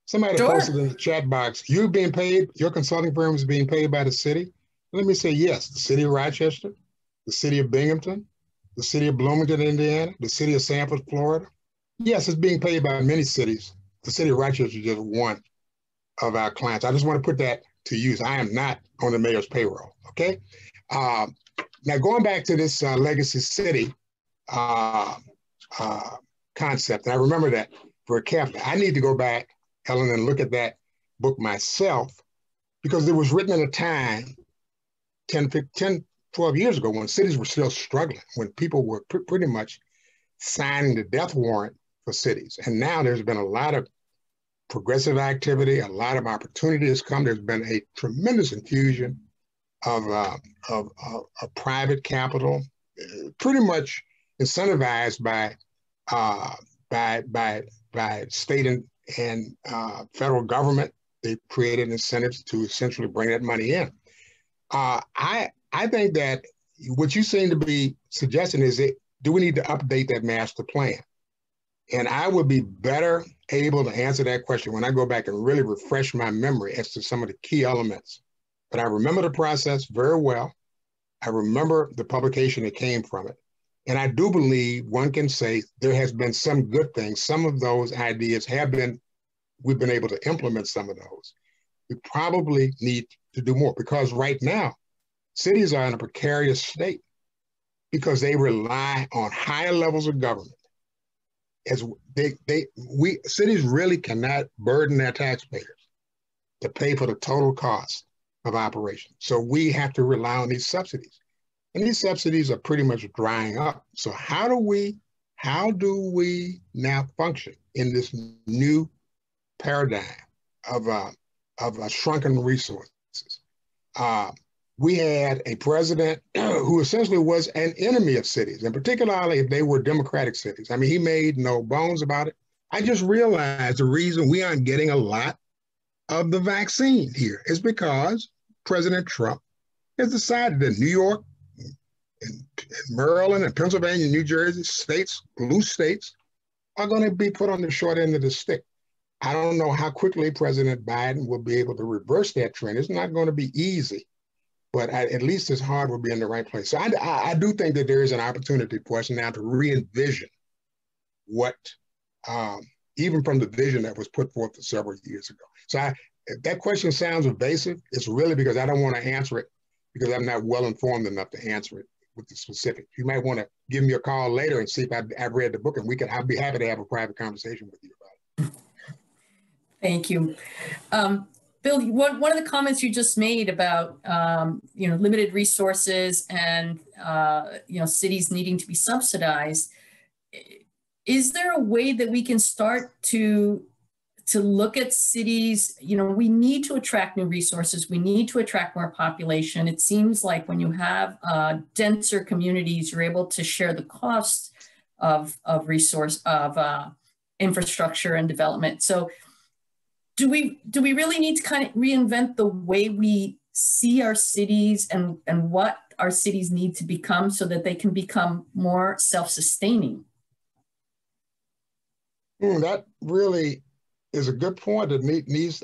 Somebody Sure. posted in the chat box, you're being paid, your consulting firm is being paid by the city? Let me say yes, the city of Rochester, the city of Binghamton, the city of Bloomington, Indiana, the city of Sanford, Florida. Yes, it's being paid by many cities. The city of Rochester is just one of our clients. I just want to put that to use. I am not on the mayor's payroll, okay? Now going back to this legacy city concept, and I remember that very carefully. I need to go back, Helen, and look at that book myself, because it was written at a time 10, 12 years ago when cities were still struggling, when people were pretty much signing the death warrant for cities. And now there's been a lot of progressive activity, a lot of opportunity has come. There's been a tremendous infusion of private capital, pretty much incentivized by state and federal government. They created incentives to essentially bring that money in. I think that what you seem to be suggesting is that, do we need to update that master plan? And I would be better able to answer that question when I go back and really refresh my memory as to some of the key elements. But I remember the process very well. I remember the publication that came from it. And I do believe one can say there has been some good things. Some of those ideas we've been able to implement some of those. We probably need to do more, because right now, cities are in a precarious state because they rely on higher levels of government. As cities really cannot burden their taxpayers to pay for the total cost of operation. So we have to rely on these subsidies. And these subsidies are pretty much drying up. So how do we now function in this new paradigm of shrunken resources? We had a president who essentially was an enemy of cities, and particularly if they were democratic cities. I mean, he made no bones about it. I just realized the reason we aren't getting a lot of the vaccine here is because President Trump has decided that New York and Maryland and Pennsylvania, New Jersey, states, blue states, are going to be put on the short end of the stick. I don't know how quickly President Biden will be able to reverse that trend. It's not going to be easy, but at least his heart will be in the right place. So I do think that there is an opportunity for us now to re-envision what, even from the vision that was put forth several years ago. So if that question sounds evasive, it's really because I don't want to answer it because I'm not well informed enough to answer it with the specifics. You might want to give me a call later and see if I've read the book, and I'd be happy to have a private conversation with you about it. Thank you. Bill, one of the comments you just made about limited resources and cities needing to be subsidized, is there a way that we can start to look at cities? We need to attract new resources. We need to attract more population. It seems like when you have denser communities, you're able to share the cost of infrastructure and development. So do we really need to kind of reinvent the way we see our cities and what our cities need to become so that they can become more self-sustaining? That really is a good point that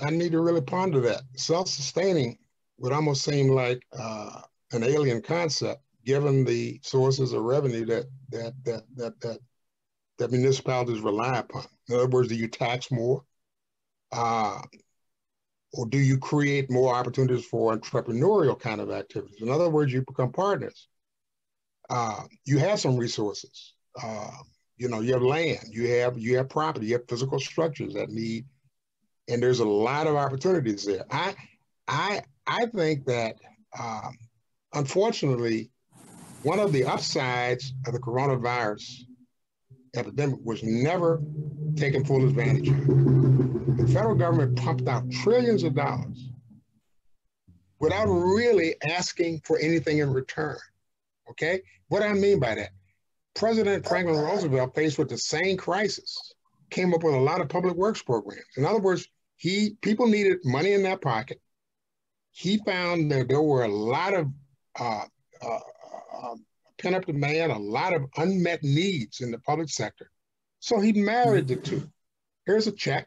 I need to really ponder that. Self-sustaining would almost seem like an alien concept, given the sources of revenue that municipalities rely upon. In other words, do you tax more? Or do you create more opportunities for entrepreneurial kind of activities? In other words, you become partners. You have some resources. You have land, you have property, you have physical structures that need, and there's a lot of opportunities there. I think that unfortunately, one of the upsides of the coronavirus epidemic was never taken full advantage of. The federal government pumped out trillions of dollars without really asking for anything in return. Okay, what do I mean by that? President Franklin Roosevelt, faced with the same crisis, came up with a lot of public works programs. In other words, people needed money in their pocket. He found that there were a lot of pent-up demand, a lot of unmet needs in the public sector. So he married the two. Here's a check.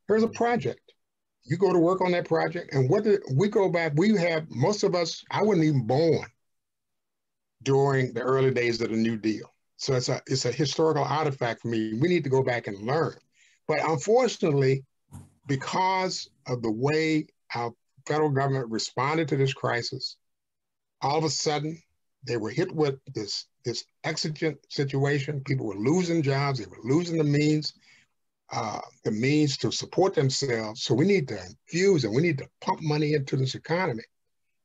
Here's a project. You go to work on that project, and we go back, most of us, I wasn't even born during the early days of the New Deal. So it's a historical artifact for me. We need to go back and learn. But unfortunately, because of the way our federal government responded to this crisis, all of a sudden, they were hit with this exigent situation. People were losing jobs. They were losing the means to support themselves. So we need to infuse and we need to pump money into this economy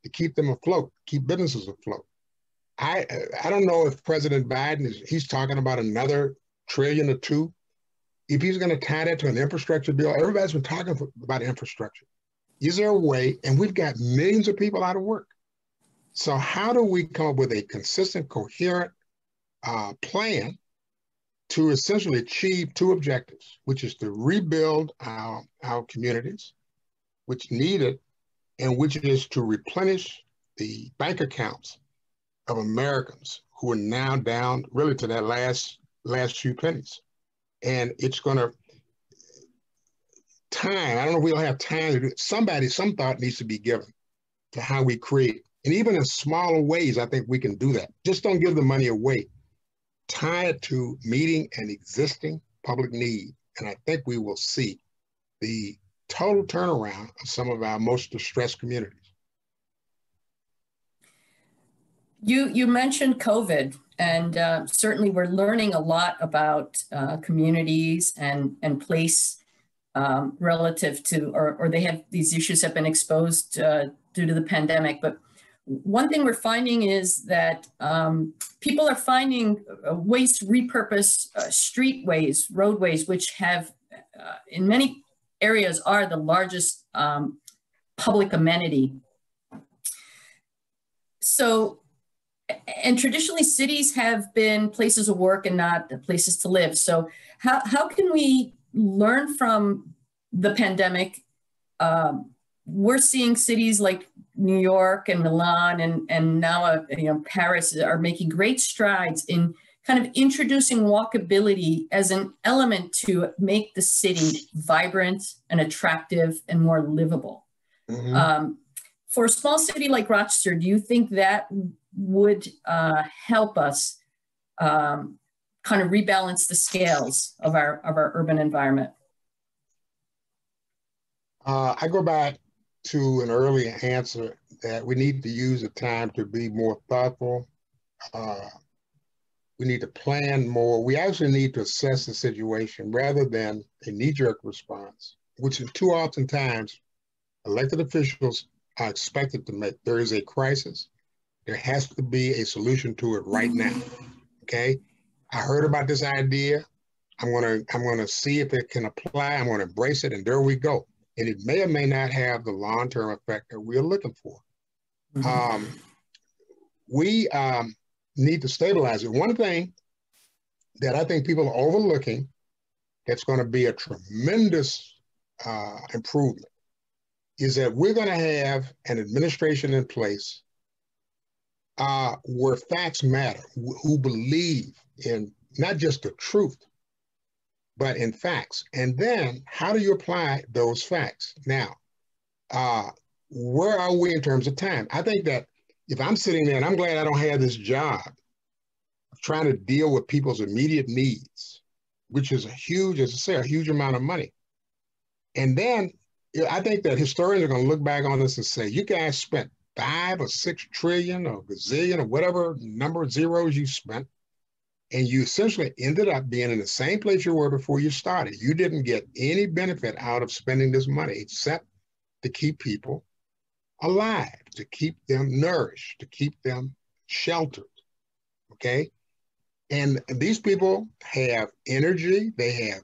to keep them afloat, keep businesses afloat. I don't know if President Biden he's talking about another trillion or two. If he's going to tie that to an infrastructure bill, everybody's been talking about infrastructure. Is there a way? And we've got millions of people out of work. So how do we come up with a consistent, coherent plan to essentially achieve two objectives, which is to rebuild our communities, which need it, and which is to replenish the bank accounts of Americans who are now down really to that last few pennies. And it's going to I don't know if we'll have time to do it. Some thought needs to be given to how we create. And even in smaller ways, I think we can do that. Just don't give the money away. Tie it to meeting an existing public need. And I think we will see the total turnaround of some of our most distressed communities. You mentioned COVID, and certainly we're learning a lot about communities and place relative to, or these issues have been exposed due to the pandemic. But one thing we're finding is that people are finding ways to repurpose streetways, roadways, which have, in many areas, are the largest public amenity. So and traditionally cities have been places of work and not places to live. So how can we learn from the pandemic? We're seeing cities like New York and Milan and now Paris are making great strides in kind of introducing walkability as an element to make the city vibrant and attractive and more livable. Mm-hmm. For a small city like Rochester, do you think that would help us kind of rebalance the scales of our urban environment? I go back to an earlier answer that we need to use the time to be more thoughtful. We need to plan more. We actually need to assess the situation rather than a knee-jerk response, which is too often times elected officials are expected to make. There is a crisis. There has to be a solution to it right now. Okay, I heard about this idea. I'm gonna see if it can apply. I'm gonna embrace it, and there we go. And it may or may not have the long-term effect that we're looking for. Mm-hmm. We need to stabilize it. One thing that I think people are overlooking that's going to be a tremendous improvement is that we're going to have an administration in place where facts matter, who believe in not just the truth, but in facts. And then how do you apply those facts? Now, where are we in terms of time? I think that if I'm sitting there, and I'm glad I don't have this job of trying to deal with people's immediate needs, which is a huge, as I say, a huge amount of money. And then I think that historians are going to look back on this and say, you guys spent 5 or 6 trillion or gazillion or whatever number of zeros you spent, and you essentially ended up being in the same place you were before you started. You didn't get any benefit out of spending this money except to keep people alive, to keep them nourished, to keep them sheltered, okay? And these people have energy, they have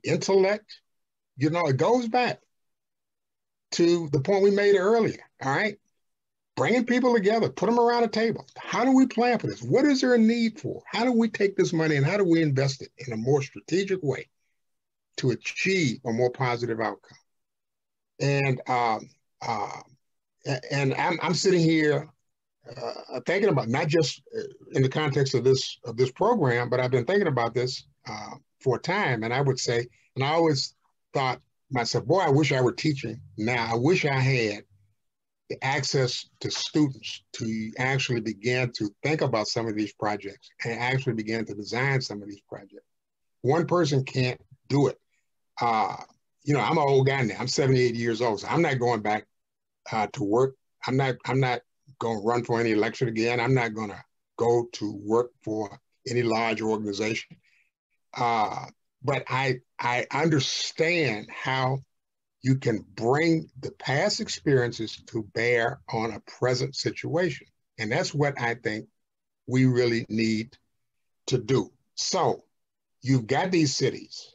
intellect. You know, it goes back to the point we made earlier, all right? Bringing people together, put them around a table. How do we plan for this? What is there a need for? How do we take this money and how do we invest it in a more strategic way to achieve a more positive outcome? And I'm sitting here thinking about not just in the context of this program, but I've been thinking about this for a time. And I would say, and I always thought myself, boy, I wish I were teaching now. I wish I had the access to students to actually begin to think about some of these projects and actually begin to design some of these projects. One person can't do it. You know, I'm an old guy now. I'm 78 years old, so I'm not going back to work. I'm not going to run for any election again. I'm not going to go to work for any large organization. But I understand how you can bring the past experiences to bear on a present situation. And that's what I think we really need to do. So you've got these cities.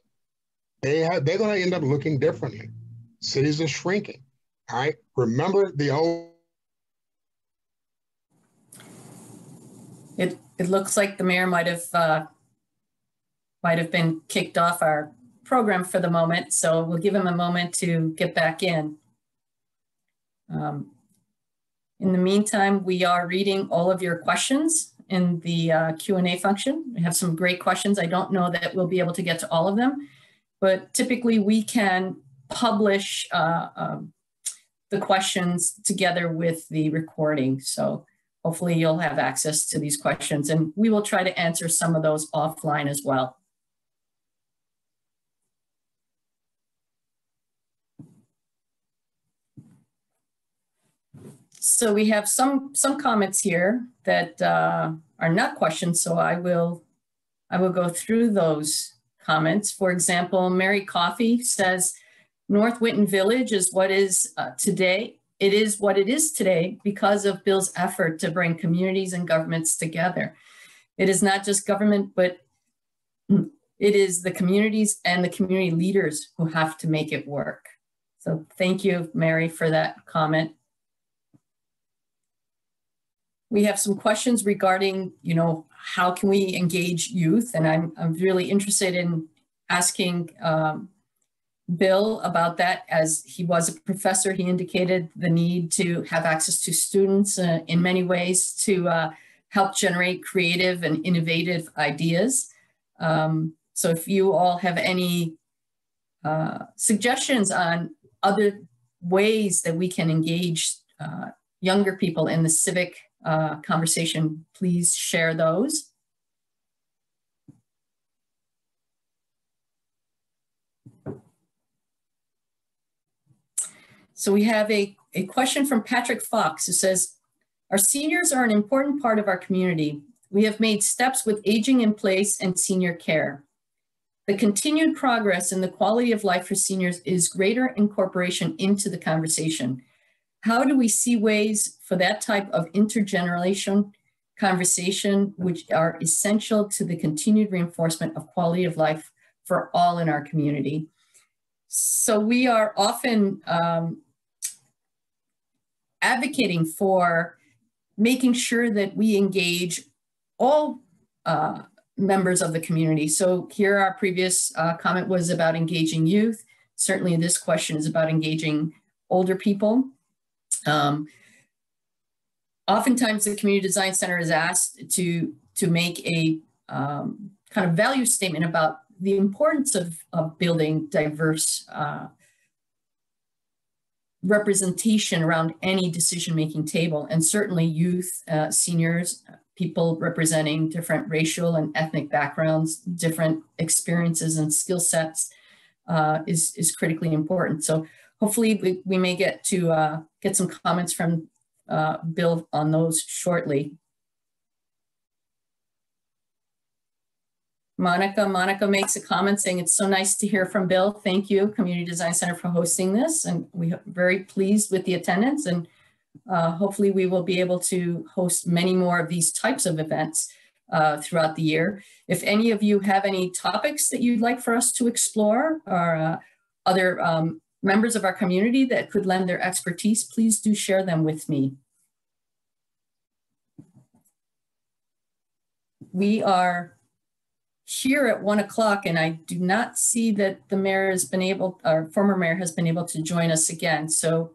They're going to end up looking differently. Cities are shrinking, all right? Remember the old... It looks like the mayor might have been kicked off our program for the moment, so we'll give him a moment to get back in. In the meantime, we are reading all of your questions in the Q&A function. We have some great questions. I don't know that we'll be able to get to all of them, but typically we can publish the questions together with the recording. So hopefully you'll have access to these questions, and we will try to answer some of those offline as well. So we have some comments here that are not questions, so I will go through those comments. For example, Mary Coffey says, North Winton Village is what is today. It is what it is today because of Bill's effort to bring communities and governments together. It is not just government, but it is the communities and the community leaders who have to make it work. So thank you, Mary, for that comment. We have some questions regarding, how can we engage youth? And I'm really interested in asking Bill about that. As he was a professor, he indicated the need to have access to students in many ways to help generate creative and innovative ideas. So if you all have any suggestions on other ways that we can engage younger people in the civic conversation, please share those. So we have a question from Patrick Fox who says, our seniors are an important part of our community. We have made steps with aging in place and senior care. The continued progress in the quality of life for seniors is greater incorporation into the conversation. How do we see ways for that type of intergenerational conversation, which are essential to the continued reinforcement of quality of life for all in our community? So we are often advocating for making sure that we engage all members of the community. So here our previous comment was about engaging youth. Certainly this question is about engaging older people. Oftentimes the Community Design Center is asked to make a kind of value statement about the importance of building diverse representation around any decision-making table, and certainly youth, seniors, people representing different racial and ethnic backgrounds, different experiences and skill sets is critically important. So hopefully we may get some comments from Bill on those shortly. Monica makes a comment saying it's so nice to hear from Bill. Thank you, Community Design Center, for hosting this. And we're very pleased with the attendance, and hopefully we will be able to host many more of these types of events throughout the year. If any of you have any topics that you'd like for us to explore, or other members of our community that could lend their expertise, please do share them with me. We are here at 1 o'clock, and I do not see that the mayor has been able, our former mayor has been able to join us again. So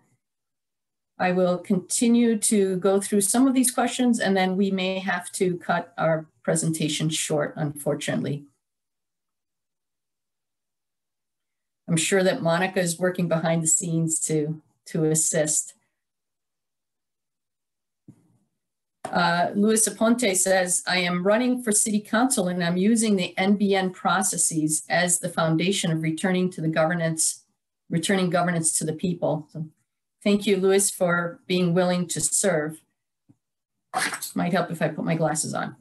I will continue to go through some of these questions, and then we may have to cut our presentation short, unfortunately. I'm sure that Monica is working behind the scenes to assist. Luis Aponte says, I am running for city council and I'm using the NBN processes as the foundation of returning governance to the people. So thank you, Luis, for being willing to serve. Might help if I put my glasses on.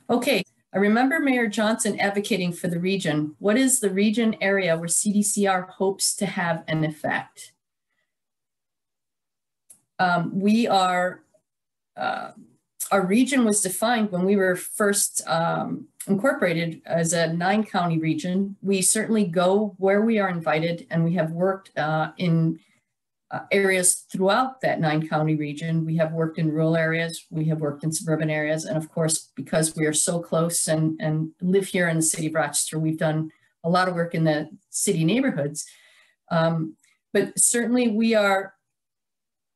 Okay. I remember Mayor Johnson advocating for the region. What is the region area where CDCR hopes to have an effect? Our region was defined when we were first incorporated as a 9-county region. We certainly go where we are invited, and we have worked in areas throughout that 9-county region. We have worked in rural areas, we have worked in suburban areas, and of course, because we are so close and live here in the city of Rochester, we've done a lot of work in the city neighborhoods. But certainly we are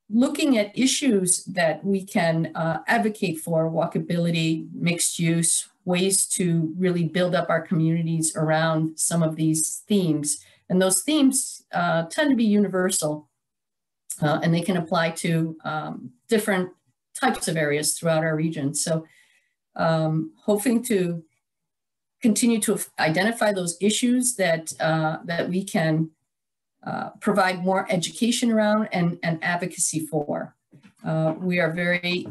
looking at issues that we can advocate for: walkability, mixed use, ways to really build up our communities around some of these themes. And those themes tend to be universal. And they can apply to different types of areas throughout our region. So hoping to continue to identify those issues that, that we can provide more education around and advocacy for. We are very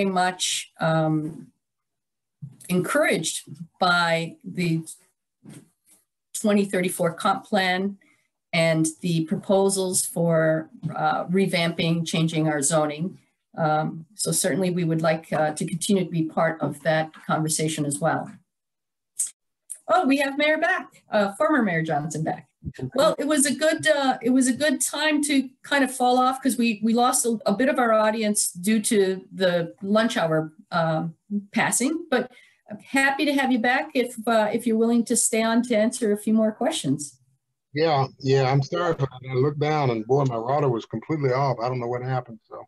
much encouraged by the 2034 comp plan and the proposals for revamping, changing our zoning. So certainly we would like to continue to be part of that conversation as well. Oh, we have Mayor back, former Mayor Johnson back. Well, it was a good time to kind of fall off because we lost a bit of our audience due to the lunch hour passing. But I'm happy to have you back if you're willing to stay on to answer a few more questions. Yeah, I'm sorry for that. I looked down and boy, my router was completely off. I don't know what happened. So,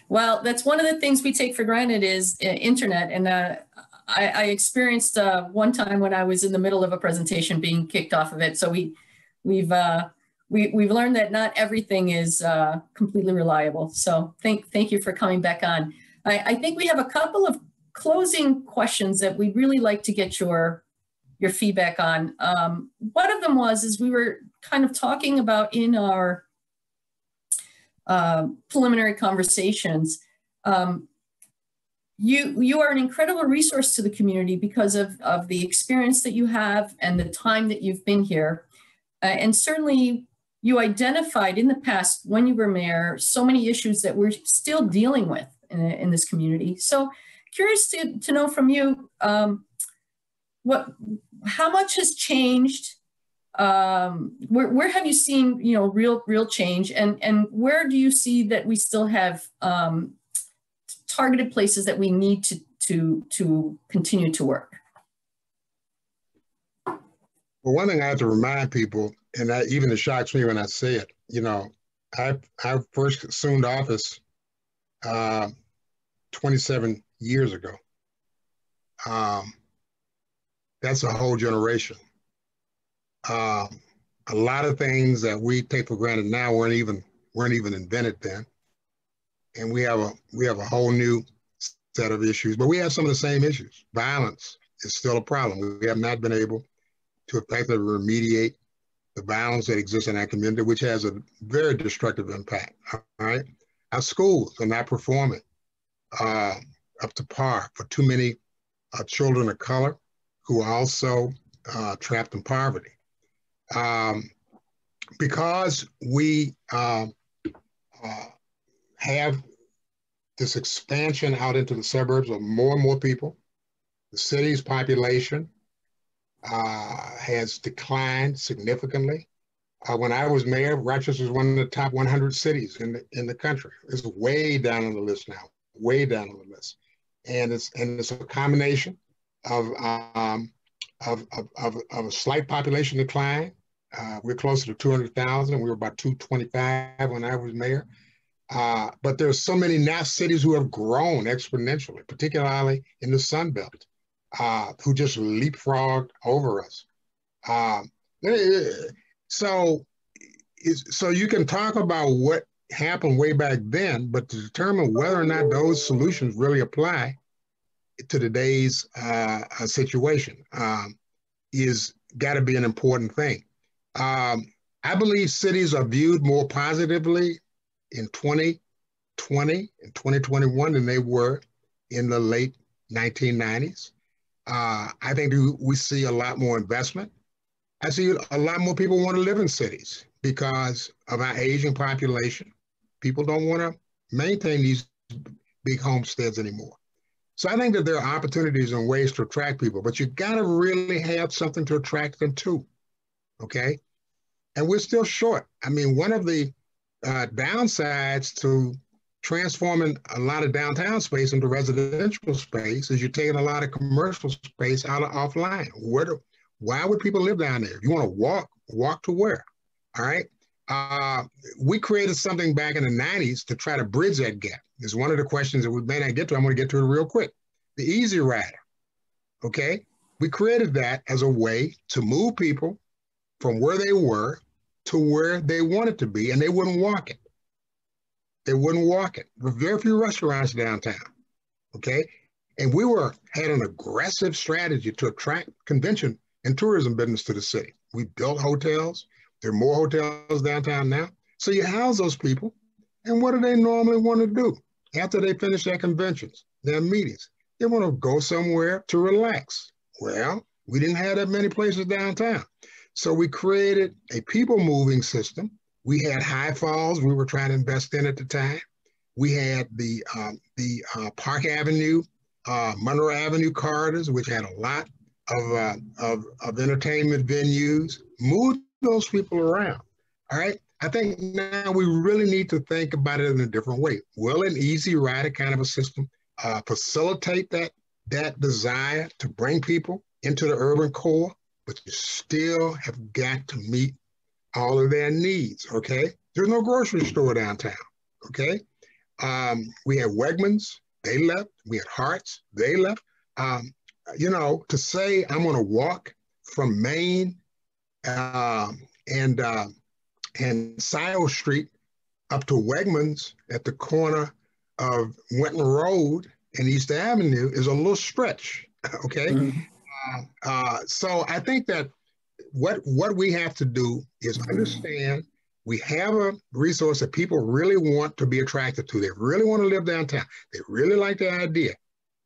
well, that's one of the things we take for granted is internet. And I experienced one time when I was in the middle of a presentation being kicked off of it. So we've learned that not everything is completely reliable. So thank you for coming back on. I think we have a couple of closing questions that we'd really like to get your feedback on. One of them is we were kind of talking about in our preliminary conversations. You are an incredible resource to the community because of the experience that you have and the time that you've been here. And certainly you identified in the past when you were mayor, so many issues that we're still dealing with in this community. So curious to know from you, how much has changed? Where have you seen, real change, and where do you see that we still have targeted places that we need to continue to work? Well, one thing I have to remind people, and that even it shocks me when I say it, I first assumed office 27 years ago. That's a whole generation. A lot of things that we take for granted now weren't even invented then, and we have a whole new set of issues. But we have some of the same issues. Violence is still a problem. We have not been able to effectively remediate the violence that exists in our community, which has a very destructive impact. All right, our schools are not performing up to par for too many children of color who are also trapped in poverty. Because we have this expansion out into the suburbs of more and more people, the city's population has declined significantly. When I was mayor, Rochester was one of the top 100 cities in the country. It's way down on the list now, way down on the list, and it's a combination of a slight population decline. We're closer to 200,000. We were about 225 when I was mayor. But there's so many now cities who have grown exponentially, particularly in the Sun Belt, who just leapfrogged over us. So you can talk about what happened way back then, but to determine whether or not those solutions really apply to today's situation is got to be an important thing. I believe cities are viewed more positively in 2020 and 2021 than they were in the late 1990s. I think we see a lot more investment. I see a lot more people want to live in cities because of our aging population. People don't want to maintain these big homesteads anymore. So I think that there are opportunities and ways to attract people, but you got to really have something to attract them to, okay? And we're still short. I mean, one of the downsides to transforming a lot of downtown space into residential space is you're taking a lot of commercial space offline. Why would people live down there? If you want to walk to where? All right. We created something back in the 90s to try to bridge that gap. It's one of the questions that we may not get to. I'm going to get to it real quick. The Easy Rider. Okay. We created that as a way to move people from where they were to where they wanted to be, and they wouldn't walk it. They wouldn't walk it. There were very few restaurants downtown, okay? And we had an aggressive strategy to attract convention and tourism business to the city. We built hotels. There are more hotels downtown now. So you house those people, and what do they normally want to do after they finish their conventions, their meetings? They want to go somewhere to relax. Well, we didn't have that many places downtown. So we created a people moving system. We had High Falls we were trying to invest in at the time. We had the Park Avenue, Monroe Avenue corridors, which had a lot of entertainment venues, move those people around. All right. I think now we really need to think about it in a different way. Will an easy rider kind of a system facilitate that desire to bring people into the urban core, but you still have got to meet all of their needs, okay? There's no grocery store downtown, okay? We had Wegmans, they left. We had Harts, they left. You know, to say I'm gonna walk from Main and Scioto Street up to Wegmans at the corner of Winton Road and East Avenue is a little stretch, okay? Mm-hmm. So I think that what we have to do is understand we have a resource that people really want to be attracted to. They really want to live downtown. They really like the idea.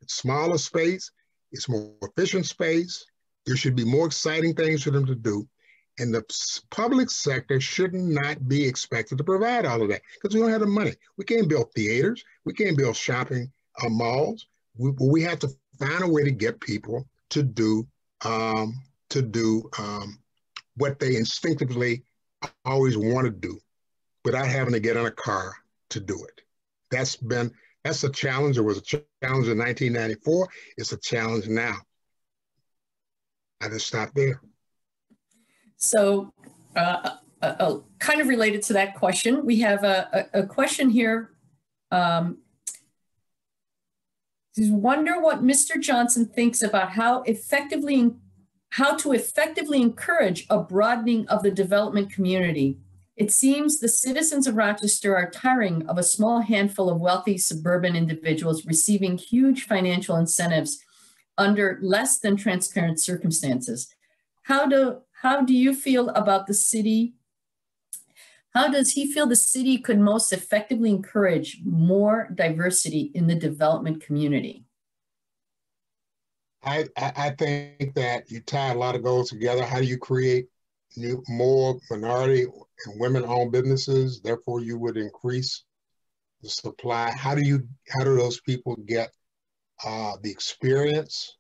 It's smaller space, it's more efficient space. There should be more exciting things for them to do. And the public sector should not be expected to provide all of that because we don't have the money. We can't build theaters. We can't build shopping malls. We have to find a way to get people to do what they instinctively always want to do without having to get in a car to do it. That's a challenge. It was a challenge in 1994. It's a challenge now. I just stopped there. So kind of related to that question, we have a question here. Wonder what Mr. Johnson thinks about how to effectively encourage a broadening of the development community. It seems the citizens of Rochester are tiring of a small handful of wealthy suburban individuals receiving huge financial incentives under less than transparent circumstances. How do you feel about the city? How does he feel the city could most effectively encourage more diversity in the development community? I think that you tie a lot of goals together. How do you create more minority and women-owned businesses? Therefore, you would increase the supply. How do those people get the experience?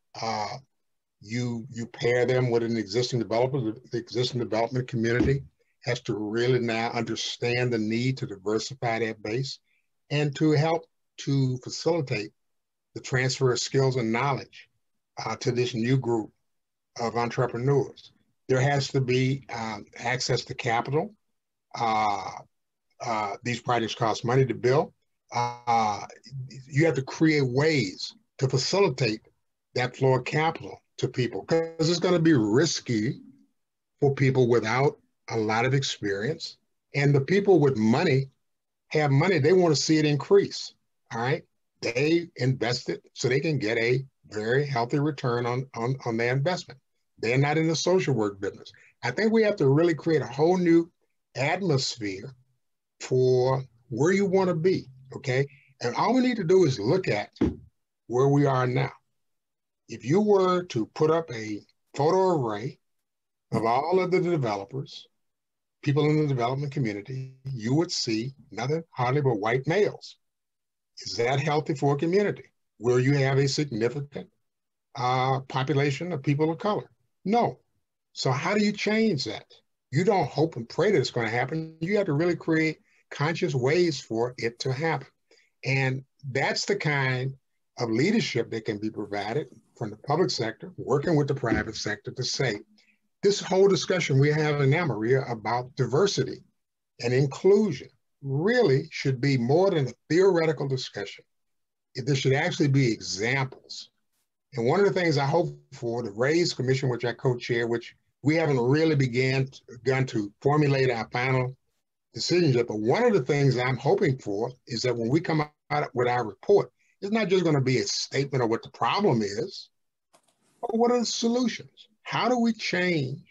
You pair them with an existing developer. The existing development community has to really now understand the need to diversify that base and to help to facilitate the transfer of skills and knowledge to this new group of entrepreneurs. There has to be access to capital. These projects cost money to build. You have to create ways to facilitate that flow of capital to people because it's going to be risky for people without a lot of experience. And the people with money have money. They want to see it increase. All right. They invest it so they can get a very healthy return on their investment. They're not in the social work business. I think we have to really create a whole new atmosphere for where you want to be. Okay. And all we need to do is look at where we are now. If you were to put up a photo array of all of the developers, people in the development community, you would see nothing hardly but white males. Is that healthy for a community where you have a significant population of people of color? No. So how do you change that? You don't hope and pray that it's going to happen. You have to really create conscious ways for it to happen. And that's the kind of leadership that can be provided from the public sector, working with the private sector to say, this whole discussion we're having now, Maria, about diversity and inclusion really should be more than a theoretical discussion. There should actually be examples. And one of the things I hope for, the RASE Commission, which I co-chair, which we haven't really begun to formulate our final decisions yet, but one of the things I'm hoping for is that when we come out with our report, it's not just going to be a statement of what the problem is, but what are the solutions? How do we change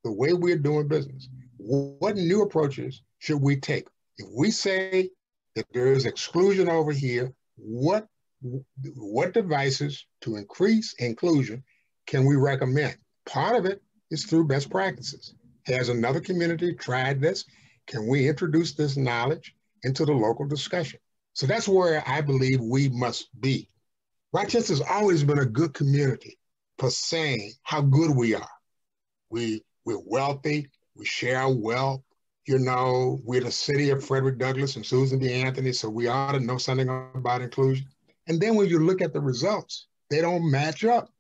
the way we're doing business? What new approaches should we take? If we say that there is exclusion over here, what devices to increase inclusion can we recommend? Part of it is through best practices. Has another community tried this? Can we introduce this knowledge into the local discussion? So that's where I believe we must be. Rochester's always been a good community. for saying how good we are. We're wealthy, we share our wealth. You know, we're the city of Frederick Douglass and Susan B. Anthony, so we ought to know something about inclusion. And then when you look at the results, they don't match up.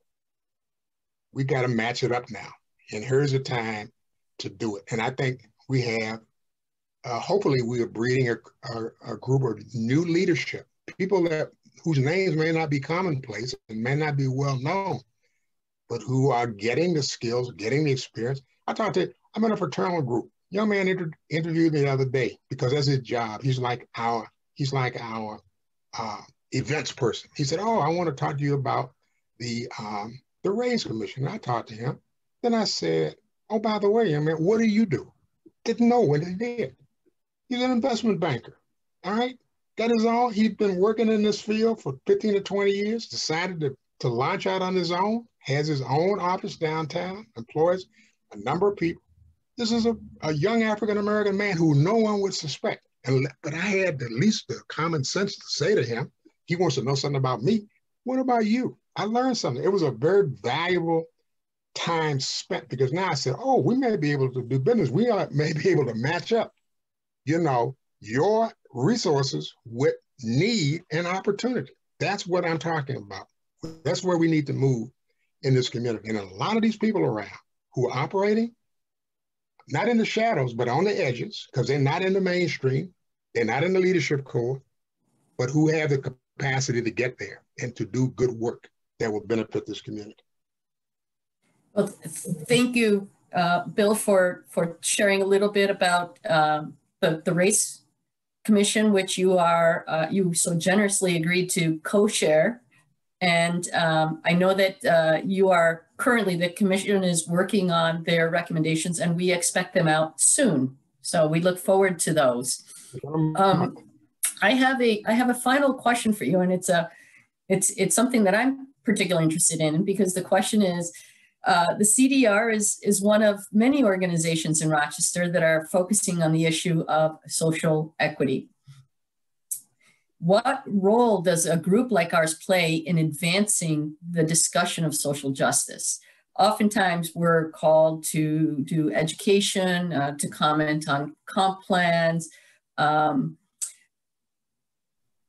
We got to match it up now. And here's the time to do it. And I think we have, hopefully we are breeding a group of new leadership, people whose names may not be commonplace and may not be well known, but who are getting the skills, getting the experience. I'm in a fraternal group. Young man interviewed me the other day because that's his job. He's like our events person. He said, "Oh, I want to talk to you about the RASE Commission." And I talked to him. Then I said, "Oh, by the way, young man, what do you do?" Didn't know what he did. He's an investment banker. All right, that is all. He's been working in this field for 15 to 20 years. Decided to launch out on his own. Has his own office downtown. Employs a number of people. This is a young African-American man who no one would suspect. But I had at least the common sense to say to him, he wants to know something about me. What about you? I learned something. It was a very valuable time spent because now I said, oh, we may be able to do business. We may be able to match up, you know, your resources with need and opportunity. That's what I'm talking about. That's where we need to move in this community. And a lot of these people around who are operating, not in the shadows, but on the edges, because they're not in the mainstream, they're not in the leadership corps, but who have the capacity to get there and to do good work that will benefit this community. Well, thank you, Bill, for sharing a little bit about the RACE Commission, which you so generously agreed to co-chair. And I know that you are currently, the commission is working on their recommendations and we expect them out soon. So we look forward to those. I have a final question for you, and it's something that I'm particularly interested in, because the question is, the CDR is one of many organizations in Rochester that are focusing on the issue of social equity. What role does a group like ours play in advancing the discussion of social justice? Oftentimes we're called to do education, to comment on comp plans.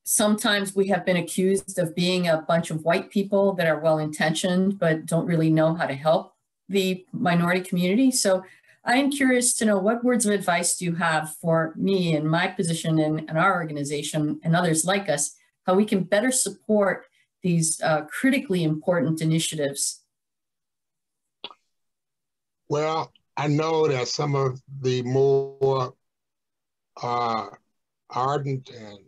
Sometimes we have been accused of being a bunch of white people that are well-intentioned but don't really know how to help the minority community. So I am curious to know, what words of advice do you have for me in my position in our organization and others like us, how we can better support these critically important initiatives? Well, I know that some of the more ardent and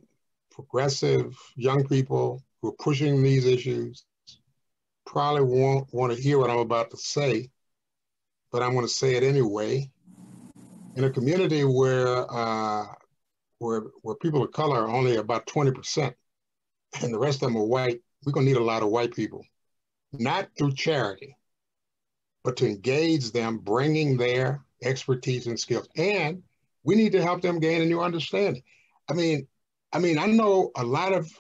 progressive young people who are pushing these issues probably won't want to hear what I'm about to say, but I'm going to say it anyway. In a community where people of color are only about 20% and the rest of them are white, we're going to need a lot of white people, not through charity, but to engage them, bringing their expertise and skills. And we need to help them gain a new understanding. I know a lot of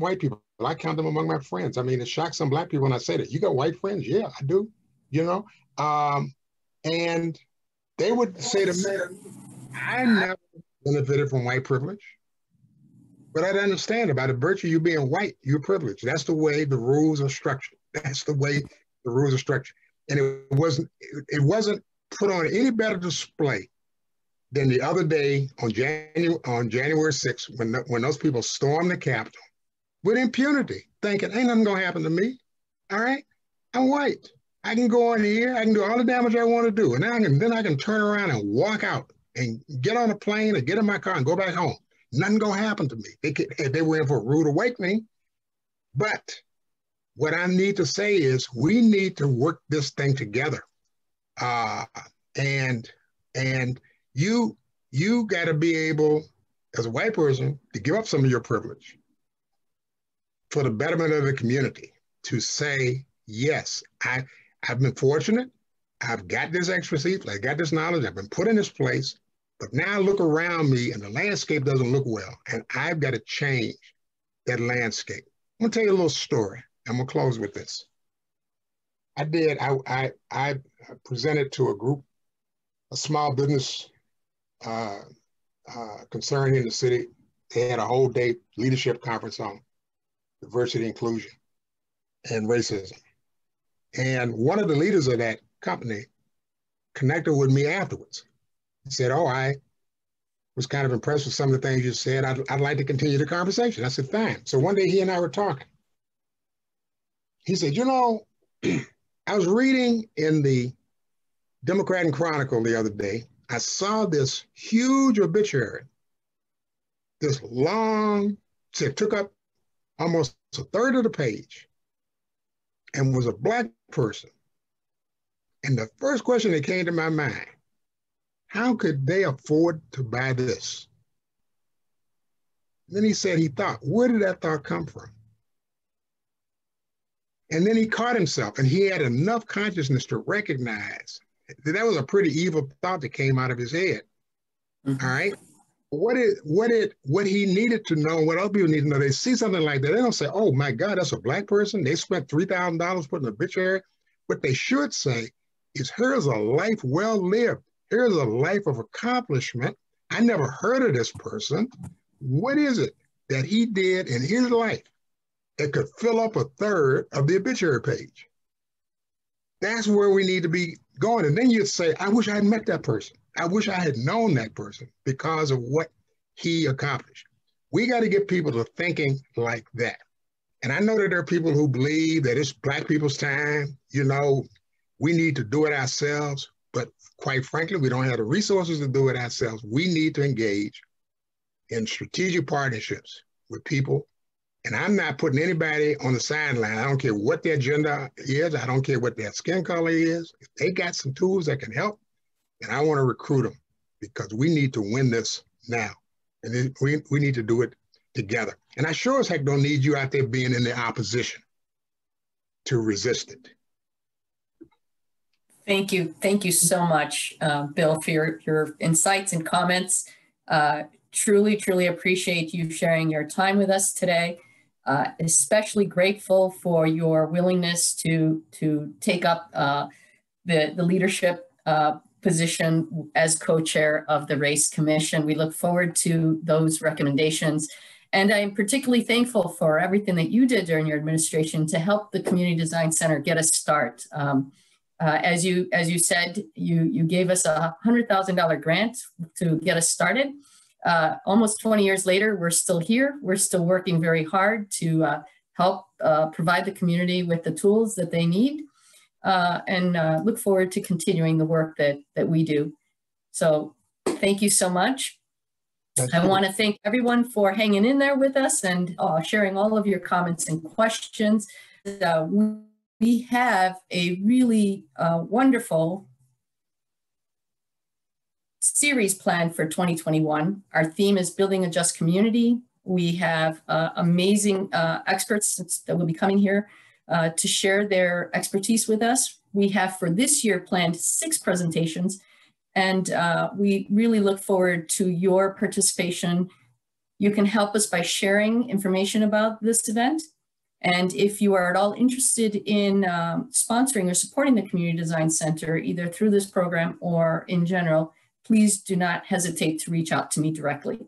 white people. I count them among my friends. I mean, it shocks some black people when I say that. You got white friends? Yeah, I do. You know, and they would say to me, I never benefited from white privilege, but I understand about the virtue of you being white, you're privileged. That's the way the rules are structured. That's the way the rules are structured. And it wasn't put on any better display than the other day on January 6th, when those people stormed the Capitol with impunity, thinking, ain't nothing gonna happen to me. All right, I'm white. I can go in here, I can do all the damage I want to do, and then I can turn around and walk out and get on a plane or get in my car and go back home. Nothing gonna happen to me. They were in for a rude awakening. But what I need to say is we need to work this thing together. And you got to be able, as a white person, to give up some of your privilege for the betterment of the community, to say, yes, I've been fortunate. I've got this expertise. I got this knowledge. I've been put in this place. But now I look around me and the landscape doesn't look well. And I've got to change that landscape. I'm going to tell you a little story. I'm going to close with this. I did. I presented to a group, a small business concern in the city. They had a whole day leadership conference on diversity, inclusion, and racism. And one of the leaders of that company connected with me afterwards. He said, "Oh, I was kind of impressed with some of the things you said. I'd like to continue the conversation." I said, "Fine." So one day he and I were talking. He said, "You know, I was reading in the Democrat and Chronicle the other day. I saw this huge obituary, this long, it took up almost a third of the page and was a Black person. And the first question that came to my mind, how could they afford to buy this?" And then he said he thought, where did that thought come from? And then he caught himself, and he had enough consciousness to recognize that was a pretty evil thought that came out of his head. Mm-hmm. All right. What he needed to know, what other people need to know, they see something like that, they don't say, "Oh my God, that's a Black person. They spent $3,000 putting an obituary." What they should say is, here's a life well lived. Here's a life of accomplishment. I never heard of this person. What is it that he did in his life that could fill up a third of the obituary page? That's where we need to be going. And then you'd say, I wish I had met that person. I wish I had known that person because of what he accomplished. We got to get people to thinking like that. And I know that there are people who believe that it's Black people's time. You know, we need to do it ourselves. But quite frankly, we don't have the resources to do it ourselves. We need to engage in strategic partnerships with people. And I'm not putting anybody on the sideline. I don't care what their gender is. I don't care what their skin color is. If they got some tools that can help, and I want to recruit them, because we need to win this now. And we need to do it together. And I sure as heck don't need you out there being in the opposition to resist it. Thank you. Thank you so much, Bill, for your insights and comments. Truly, truly appreciate you sharing your time with us today. Especially grateful for your willingness to take up the leadership position as co-chair of the Race Commission. We look forward to those recommendations. And I'm particularly thankful for everything that you did during your administration to help the Community Design Center get a start. As you said, you gave us a $100,000 grant to get us started. Almost 20 years later, we're still here. We're still working very hard to help provide the community with the tools that they need, and look forward to continuing the work that we do. So thank you so much. I want to thank everyone for hanging in there with us and sharing all of your comments and questions. We have a really wonderful series planned for 2021. Our theme is Building a Just Community. We have amazing experts that will be coming here to share their expertise with us. We have for this year planned 6 presentations, and we really look forward to your participation. You can help us by sharing information about this event. And if you are at all interested in sponsoring or supporting the Community Design Center, either through this program or in general, please do not hesitate to reach out to me directly.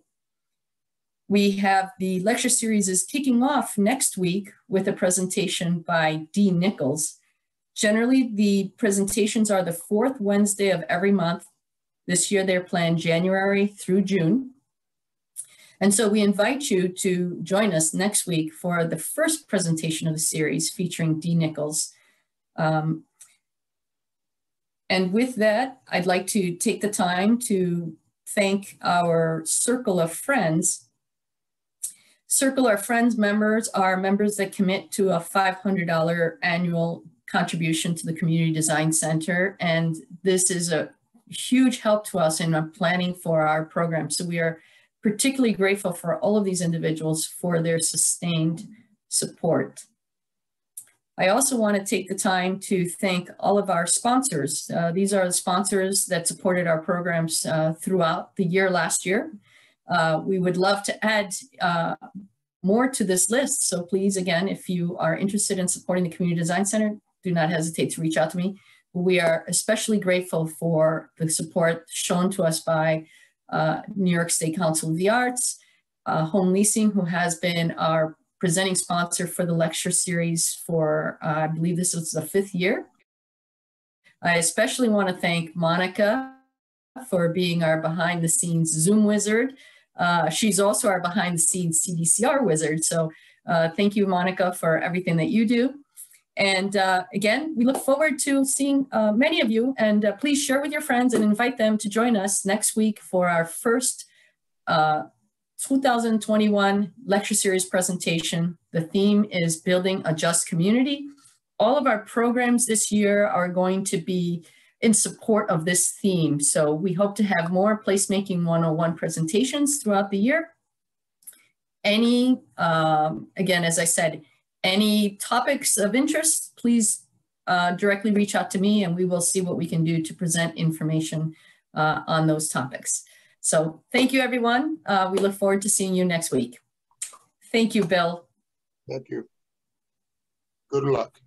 We have the lecture series is kicking off next week with a presentation by Dee Nichols. Generally, the presentations are the 4th Wednesday of every month. This year, they're planned January through June. And so we invite you to join us next week for the first presentation of the series featuring Dee Nichols. And with that, I'd like to take the time to thank our Circle of Friends. Circle of Friends members are members that commit to a $500 annual contribution to the Community Design Center. And this is a huge help to us in our planning for our program. So we are particularly grateful for all of these individuals for their sustained support. I also want to take the time to thank all of our sponsors. These are the sponsors that supported our programs throughout the year last year. We would love to add more to this list. So please, again, if you are interested in supporting the Community Design Center, do not hesitate to reach out to me. We are especially grateful for the support shown to us by New York State Council of the Arts, Home Leasing, who has been our presenting sponsor for the lecture series for, I believe this was the 5th year. I especially want to thank Monica for being our behind the scenes Zoom wizard. She's also our behind the scenes CDCR wizard. So thank you, Monica, for everything that you do. And again, we look forward to seeing many of you, and please share with your friends and invite them to join us next week for our first 2021 lecture series presentation. The theme is Building a Just Community. All of our programs this year are going to be in support of this theme. So we hope to have more Placemaking 101 presentations throughout the year. Any, again, as I said, any topics of interest, please directly reach out to me and we will see what we can do to present information on those topics. So thank you, everyone. We look forward to seeing you next week. Thank you, Bill. Thank you. Good luck.